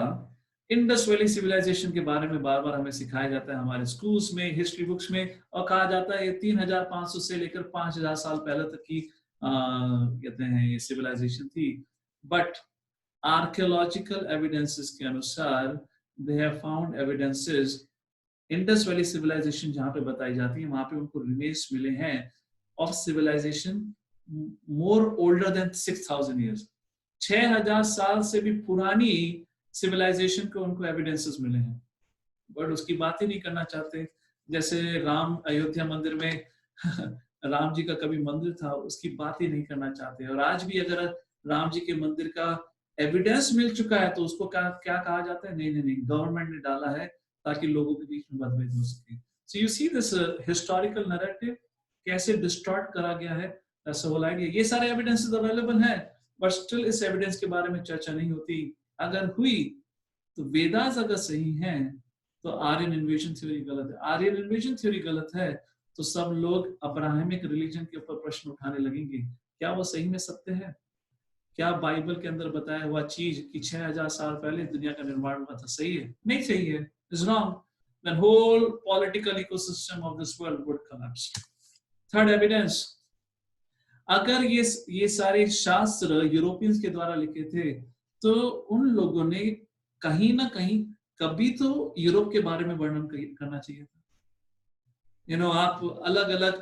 इंडस वैली सिविलाइजेशन के बारे में बार बार हमें सिखाया जाता है हमारे स्कूल्स में, हिस्ट्री बुक्स में, और कहा जाता है ये 3500 से लेकर 5000 साल पहले तक की कहते हैं ये सिविलाइजेशन थी। बट आर्कियोलॉजिकल एविडेंसेस के अनुसार they have found evidences, Indus valley civilisation जहां पे बताई जाती है, वहां पे उनको रिमेन्स मिले हैं of civilisation more older than 6000 years. 6000 साल से भी पुरानी सिविलाइजेशन को उनको एविडेंसेस मिले हैं, बट उसकी बात ही नहीं करना चाहते। जैसे राम अयोध्या मंदिर में राम जी का कभी मंदिर था, उसकी बात ही नहीं करना चाहते। और आज भी अगर राम जी के मंदिर का एविडेंस मिल चुका है तो उसको क्या क्या कहा जाता है? नहीं नहीं नहीं, गवर्नमेंट ने डाला है ताकि लोगों के बीच में मतभेद हो सके। So you see this historical narrative कैसे डिस्टॉर्ट करा गया है, दैट्स द होल आइडिया। ये सारे एविडेंसेस अवेलेबल हैं, बट स्टिल इस एविडेंस के बारे में चर्चा नहीं होती। अगर हुई तो वेदास अगर सही हैं तो आर्यन इन्वेजन थ्योरी गलत है। आर्यन इन्वेजन थ्योरी गलत है तो सब लोग अब्राहमिक रिलीजन के ऊपर प्रश्न उठाने लगेंगे, क्या वो सही में सत्य है? क्या बाइबल के अंदर बताया हुआ चीज कि 6000 साल पहले दुनिया का निर्माण हुआ था सही है? नहीं सही है, is wrong. The whole political ecosystem of this world would collapse. Third evidence, अगर ये सारे शास्त्र यूरोपियंस के द्वारा लिखे थे, तो उन लोगों ने कहीं ना कहीं कभी तो यूरोप के बारे में वर्णन करना चाहिए था। आप अलग अलग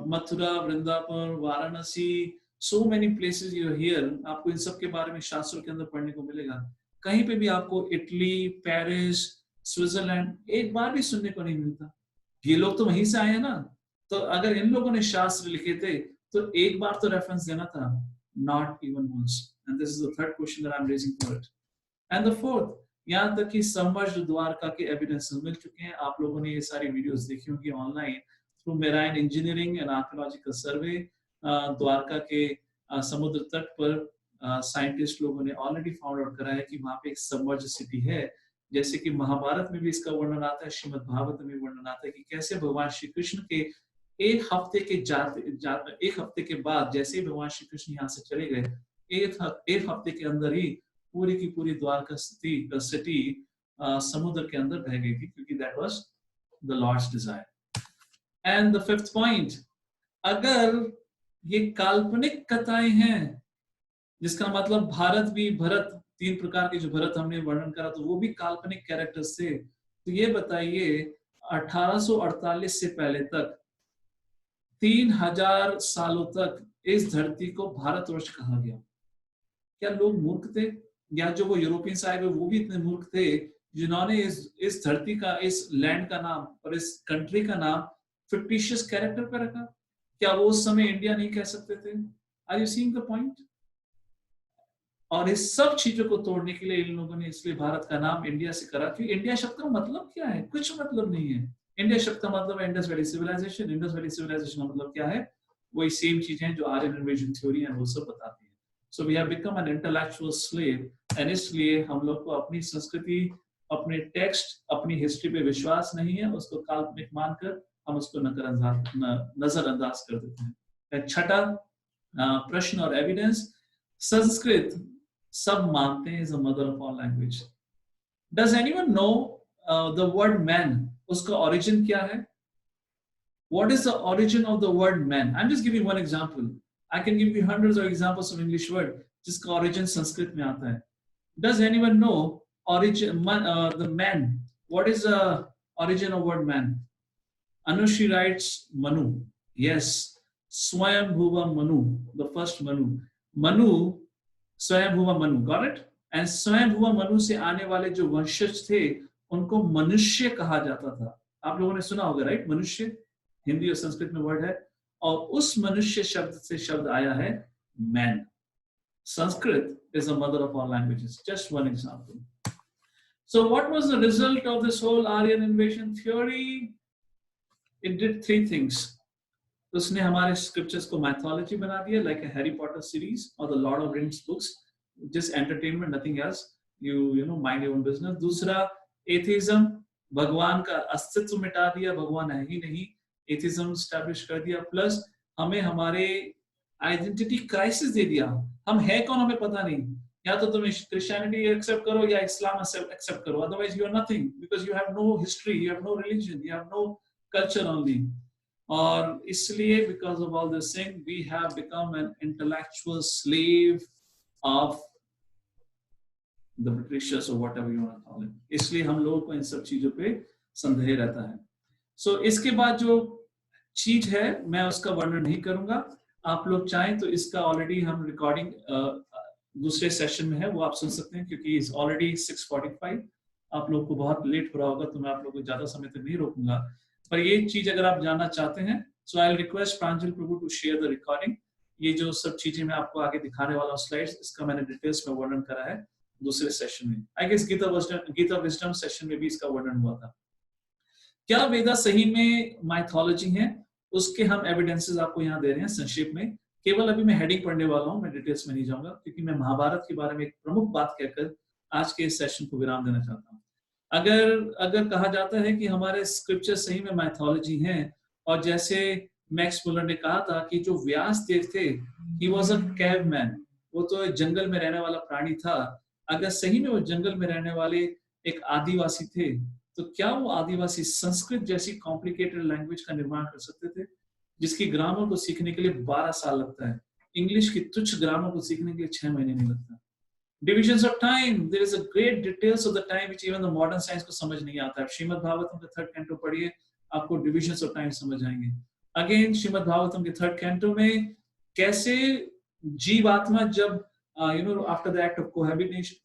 Mathura, Vrindavan, Varanasi, so many places you hear, आपको इन सब के बारे में शास्त्रों के अंदर पढ़ने को मिलेगा। कहीं पे भी आपको इटली, पेरिस, स्विट्जरलैंड एक बार भी सुनने को नहीं मिलता। ये लोग तो वहीं से आए हैं ना, तो अगर इन लोगों ने शास्त्र लिखे थे तो एक बार तो रेफरेंस देना था, not even once. And this is the third question that I'm raising for it. And the fourth, यहाँ तक कि समर्ज्ड द्वारका के एविडेंसेस मिल चुके हैं। आप लोगों ने ये सारी वीडियोस देखी होंगी online through marine engineering and archaeological सर्वे। द्वारका के समुद्र तट पर साइंटिस्ट लोगों ने ऑलरेडी फाउंड आउट करा है कि वहां पे एक सबमर्ज्ड सिटी है। जैसे कि महाभारत में भी इसका वर्णन आता है, श्रीमद् भागवत में वर्णन आता है कि कैसे भगवान श्री कृष्ण के एक हफ्ते के बाद जैसे ही भगवान श्री कृष्ण यहाँ से चले गए, एक हफ्ते के अंदर ही पूरी की पूरी द्वारका सिटी समुद्र के अंदर बह गई थी, क्योंकि that was the lord's desire. And the fifth point, अगर ये काल्पनिक कथाएं हैं, जिसका मतलब भारत भी, भरत, 3 प्रकार के जो भरत हमने वर्णन करा, तो वो भी काल्पनिक कैरेक्टर्स थे। तो ये बताइए 1848 से पहले तक 3000 सालों तक इस धरती को भारतवर्ष कहा गया। क्या लोग मूर्ख थे, या जो वो यूरोपियन आए हुए वो भी इतने मूर्ख थे जिन्होंने इस धरती का, इस लैंड का नाम और इस कंट्री का नाम फिक्टिशियस कैरेक्टर पर रखा? क्या वो उस समय इंडिया नहीं कह सकते थे? Are you seeing the point? और इस सब चीजों को तोड़ने के लिए इन लोगों ने इसलिए भारत का नाम इंडिया से करा, क्योंकि इंडिया शब्द का मतलब क्या है? कुछ मतलब नहीं है। इंडिया शब्द का मतलब है Indus valley civilisation. Indus valley civilisation का मतलब क्या है? वही सेम चीजें जो आर्यन इन्वेजन थ्योरी है वो सब बताती है। So we have become an intellectual slave, and इसलिए हम लोग को अपनी संस्कृति, अपने टेक्स्ट, अपनी हिस्ट्री पे विश्वास नहीं है। उसको काल्पनिक मानकर हम उसको नजरअंदाज कर देते हैं। छठा प्रश्न और एविडेंस, संस्कृत सब मानते हैं is the mother of all language. Does anyone know the word man, उसका ओरिजिन क्या है? What is the origin of the word man? I'm just giving one example. I can give you hundreds of examples of English word जिसका origin Sanskrit में आता है. Does anyone know the man? What is the origin of word man? Anushi writes Manu. Yes, Swayambhuva Manu, the first Manu. Manu, Swayambhuva Manu. Got it? And Swayambhuva Manu से आने वाले जो वंशज थे उनको मनुष्य कहा जाता था। आप लोगों ने सुना होगा, राइट? मनुष्य हिंदी और संस्कृत में वर्ड है, और उस मनुष्य शब्द से शब्द आया है man. Sanskrit is the mother of all languages. Just one example. So what was the result of this whole Aryan invasion theory? It did three things. उसने हमारे scriptures को mythology बना दिया, like a Harry Potter series or the Lord of Rings books, just entertainment, nothing else. You know, mind your own business. दूसरा atheism, भगवान का अस्तित्व मिटा दिया, भगवान है ही नहीं, एथिज्म एस्टैब्लिश कर दिया। प्लस हमें हमारे आइडेंटिटी क्राइसिस दे दिया, हम है कौन हमें पता नहीं, या तो तुम क्रिश्चियनिटी एक्सेप्ट करो या इस्लाम एक्सेप्ट करो, otherwise you are nothing, because you have no history, you have no religion, you have no culture only. और इसलिए because of all this thing we have become an intellectual slave of the Britishers और whatever you want to call it. इसलिए हम लोगों को इन सब चीजों पे संदेह रहता है। सो इसके बाद जो चीज है मैं उसका वर्णन नहीं करूंगा, आप लोग चाहें तो इसका ऑलरेडी हम रिकॉर्डिंग दूसरे सेशन में है, वो आप सुन सकते हैं, क्योंकि इज ऑलरेडी 6:45, आप लोग को बहुत लेट हो रहा होगा, तो मैं आप लोग को ज्यादा समय तक नहीं रोकूंगा। पर ये चीज अगर आप जानना चाहते हैं, so I will request Pranjal Prabhu to share the recording. ये जो सब चीजें मैं आपको आगे दिखाने वाला हूँ स्लाइड्स, इसका मैंने डिटेल्स में वर्णन करा है दूसरे सेशन में। I guess Gita wisdom session में भी इसका वर्णन हुआ था। क्या वेदा सही में माइथोलॉजी है, उसके हम एविडेंसेस आपको यहाँ दे रहे हैं संक्षेप में। केवल अभी मैं हेडिंग पढ़ने वाला हूँ, मैं डिटेल्स में नहीं जाऊंगा, क्योंकि मैं महाभारत के बारे में एक प्रमुख बात कहकर आज के इस सेशन को विराम देना चाहता हूँ। अगर कहा जाता है कि हमारे स्क्रिप्चर सही में माइथोलॉजी हैं, और जैसे मैक्स मुलर ने कहा था कि जो व्यास देव थे, ही वाज अ कैवमैन, वो तो जंगल में रहने वाला प्राणी था। अगर सही में वो जंगल में रहने वाले एक आदिवासी थे, तो क्या वो आदिवासी संस्कृत जैसी कॉम्प्लिकेटेड लैंग्वेज का निर्माण कर सकते थे, जिसकी ग्रामर को सीखने के लिए 12 साल लगता है? इंग्लिश की तुच्छ ग्रामर को सीखने के लिए 6 महीने नहीं लगता। Divisions of time, there is a great details of the time which even the modern science को समझ नहीं आता है। श्रीमद् भागवतम के 3rd कैंटो पढ़िए, आपको डिविजन्स ऑफ टाइम समझ आएंगे। अगेन श्रीमद् भागवतम के 3rd कैंटो में कैसे जीवात्मा जब after the act of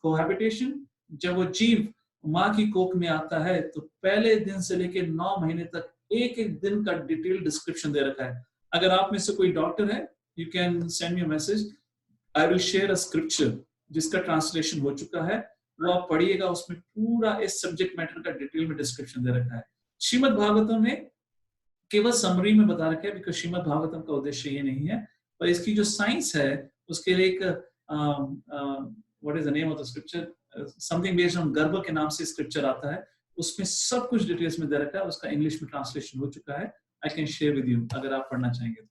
cohabitation, जब वो जीव माँ की कोख में आता है, तो पहले दिन से लेकर 9 महीने तक एक एक दिन का डिटेल डिस्क्रिप्शन दे रखा है। अगर आप में से कोई डॉक्टर है, you can send me a message, I will share a scripture जिसका ट्रांसलेशन हो चुका है, वो आप पढ़िएगा, उसमें पूरा इस सब्जेक्ट मैटर का डिटेल में डिस्क्रिप्शन दे रखा है। श्रीमद् भागवतम में केवल समरी में बता रखा है, बिकॉज श्रीमद् भागवतम का उद्देश्य ये नहीं है, पर इसकी जो साइंस है उसके लिए एक what is the name of the scripture, something based on गर्भ के नाम से स्क्रिप्चर आता है, उसमें सब कुछ डिटेल्स में दे रखा है, उसका इंग्लिश में ट्रांसलेशन हो चुका है। I can share with you अगर आप पढ़ना चाहेंगे,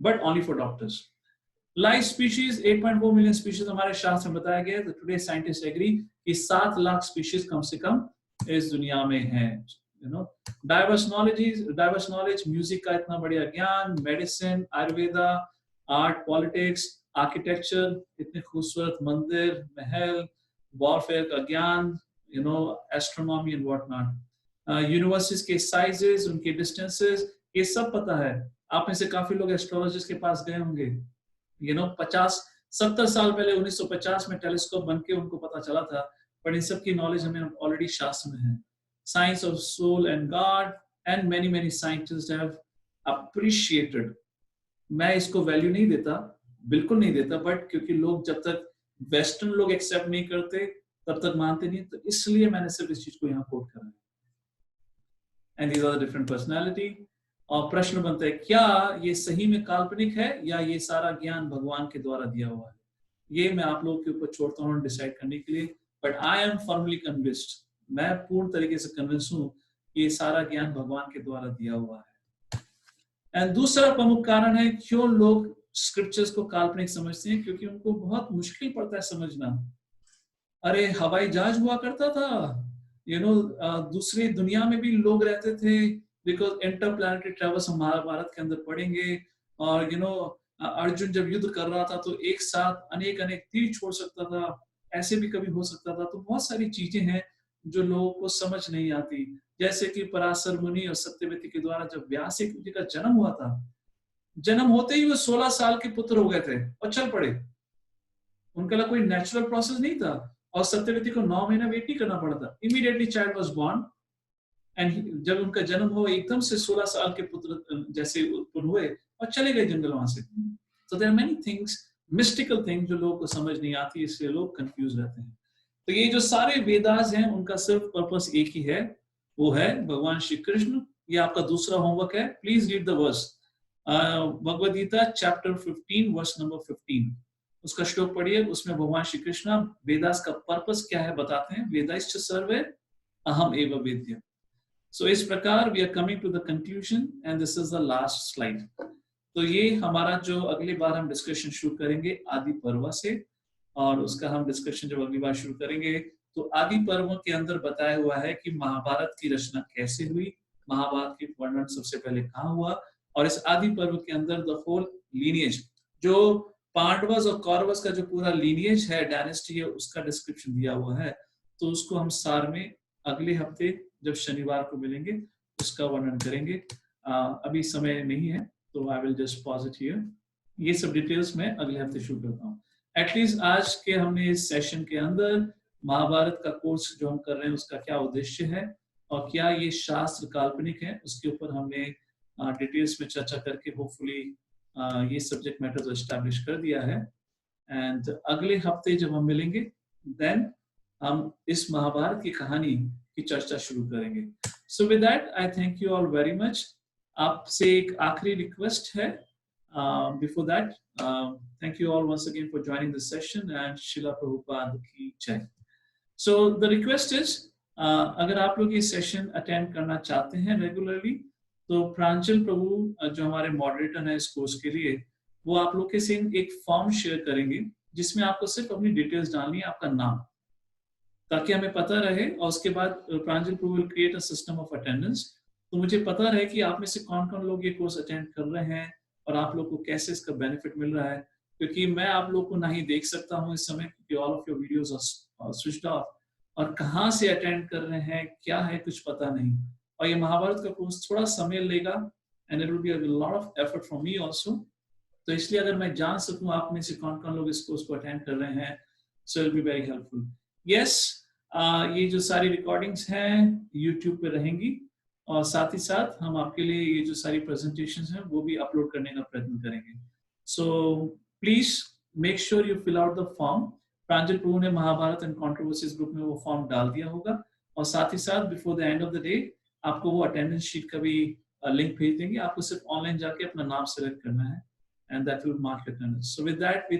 but only for doctors. Life species 8.4 million species हमारे शास्त्र में बताया गया है। टुडे साइंटिस्ट एग्री कि 7 लाख स्पीशीज कम से कम इस दुनिया में है। डाइवर्स नॉलेज, म्यूजिक का इतना बढ़िया ज्ञान, medicine, Ayurveda, art, politics, architecture, इतने खूबसूरत मंदिर, महल, वॉरफेयर का ज्ञान, astronomy and what not, universities के साइजेस, उनके डिस्टेंसेस, ये सब पता है। आप में से काफी लोग एस्ट्रोलॉजिस्ट के पास गए होंगे। 50-70 साल पहले 1950 में टेलीस्कोप बनके उनको पता चला था, पर इन सब की नॉलेज हमें ऑलरेडी शास्त्र में है। Science of soul and god and many scientists have appreciated मैं इसको वैल्यू नहीं देता, बिल्कुल नहीं देता, बट क्योंकि लोग जब तक वेस्टर्न लोग एक्सेप्ट नहीं करते तब तक मानते नहीं, तो इसलिए मैंने सिर्फ इस चीज को यहाँ कोट करा है। And these are different personality. और प्रश्न बनता है, क्या ये सही में काल्पनिक है या ये सारा ज्ञान भगवान के द्वारा दिया हुआ है? ये मैं आप लोगों के ऊपर छोड़ता हूँ डिसाइड करने के लिए, but I am firmly convinced, मैं पूर्ण तरीके से कन्विंस हूँ कि ये सारा ज्ञान भगवान के द्वारा दिया हुआ है। एंड दूसरा प्रमुख कारण है क्यों लोग स्क्रिप्चर्स को काल्पनिक समझते हैं, क्योंकि उनको बहुत मुश्किल पड़ता है समझना। अरे हवाई जहाज हुआ करता था, दूसरी दुनिया में भी लोग रहते थे, बिकॉज इंटरप्लैनेटरी ट्रैवल्स हम महाभारत के अंदर पढ़ेंगे। और अर्जुन जब युद्ध कर रहा था तो एक साथ अनेक अनेक तीर छोड़ सकता था, ऐसे भी कभी हो सकता था। तो बहुत सारी चीजें हैं जो लोगों को समझ नहीं आती, जैसे कि पराशर मुनि और सत्यवती के द्वारा जब व्यास जी का जन्म हुआ था, जन्म होते ही वो 16 साल के पुत्र हो गए थे और चल पड़े। उनका कोई नेचुरल प्रोसेस नहीं था, और सत्यवती को 9 महीना वेट नहीं करना पड़ा था, immediately child was born. And जब उनका जन्म हुआ एकदम से 16 साल के पुत्र जैसे उत्पन्न हुए और चले गए जंगल वहां से। So there are many things, mystical things जो लोगों को समझ नहीं आती, इसलिए लोग कंफ्यूज रहते हैं। तो ये जो सारे वेदास हैं उनका सिर्फ पर्पस एक ही है, वो है भगवान श्री कृष्ण। ये आपका दूसरा होमवर्क है, please read the verse, Bhagavad Gita chapter 15 verse number 15, उसका श्लोक पढ़िए। उसमें भगवान श्री कृष्ण वेदास का पर्पस क्या है बताते हैं। वेदाश्च सर्वे अहम एव वेद्य। सो इस प्रकार we are coming to the conclusion and this is the last slide. तो ये हमारा जो अगली बार हम डिस्कशन शुरू करेंगे आदि पर्व से, और उसका हम डिस्कशन जब अगली बार शुरू करेंगे तो आदि पर्व के अंदर बताया हुआ है कि महाभारत की रचना कैसे हुई, महाभारत की वर्णन सबसे पहले कहाँ हुआ, और इस आदि पर्व के अंदर द होल लीनिएज, जो पांडवस और कौरवस का जो पूरा लीनिएज है, डायनेस्टी है, उसका डिस्क्रिप्शन दिया हुआ है। तो उसको हम सार में अगले हफ्ते जब शनिवार को मिलेंगे उसका वर्णन करेंगे। अभी समय नहीं है तो आई will just pause it here. ये सब डिटेल्स मैं अगले हफ्ते शुरू करता हूँ। एटलीस्ट आज के हमने इस सेशन के अंदर महाभारत का कोर्स जो हम कर रहे हैं उसका क्या उद्देश्य है और क्या ये शास्त्र काल्पनिक है, उसके ऊपर हमने डिटेल्स में चर्चा करके होपफुली ये सब्जेक्ट मैटर एस्टैब्लिश कर दिया है। एंड अगले हफ्ते जब हम मिलेंगे देन हम इस महाभारत की कहानी की चर्चा शुरू करेंगे। So with that I thank you all very much. आपसे एक आखिरी रिक्वेस्ट है before that, thank you all once again for joining this session and Shrila Prabhupada की जय। सो द रिक्वेस्ट इज, अगर आप लोग ये सेशन अटेंड करना चाहते हैं रेगुलरली तो प्रांजल प्रभु जो हमारे मॉडरेटर हैं इस कोर्स के लिए, वो आप लोग के साथ एक फॉर्म शेयर करेंगे जिसमें आपको सिर्फ अपनी डिटेल्स डालनी है, आपका नाम, ताकि हमें पता रहे। और उसके बाद Pranjal Prabhu will create a system of attendance, तो मुझे पता रहे कि आप में से कौन कौन लोग ये कोर्स अटेंड कर रहे हैं और आप लोग को कैसे इसका बेनिफिट मिल रहा है। क्योंकि मैं आप लोग को ना ही देख सकता हूँ इस समय, क्योंकि all of your videos are switched off, और कहाँ से अटेंड कर रहे हैं क्या है कुछ पता नहीं। और ये महाभारत का कोर्स थोड़ा समय लेगा and it will be a lot of effort from me also. तो इसलिए अगर मैं जान सकूं आप में से कौन कौन लोग इस कोर्स को अटेंड कर रहे हैं, so it will be very helpful. Yes, ये जो सारी रिकॉर्डिंग्स हैं यूट्यूब पे रहेंगी, और साथ ही साथ हम आपके लिए ये जो सारी प्रेजेंटेशंस हैं वो भी अपलोड करने का प्रयत्न करेंगे। So please make sure you fill out the form. Pranjal Prabhu ने महाभारत एंड कंट्रोवर्सीज ग्रुप में वो फॉर्म डाल दिया होगा, और साथ ही साथ before the end of the day आपको वो अटेंडेंस शीट का भी लिंक भेज देंगे। आपको सिर्फ ऑनलाइन जाके अपना नाम सेलेक्ट करना है and that will mark your attendance. So with that we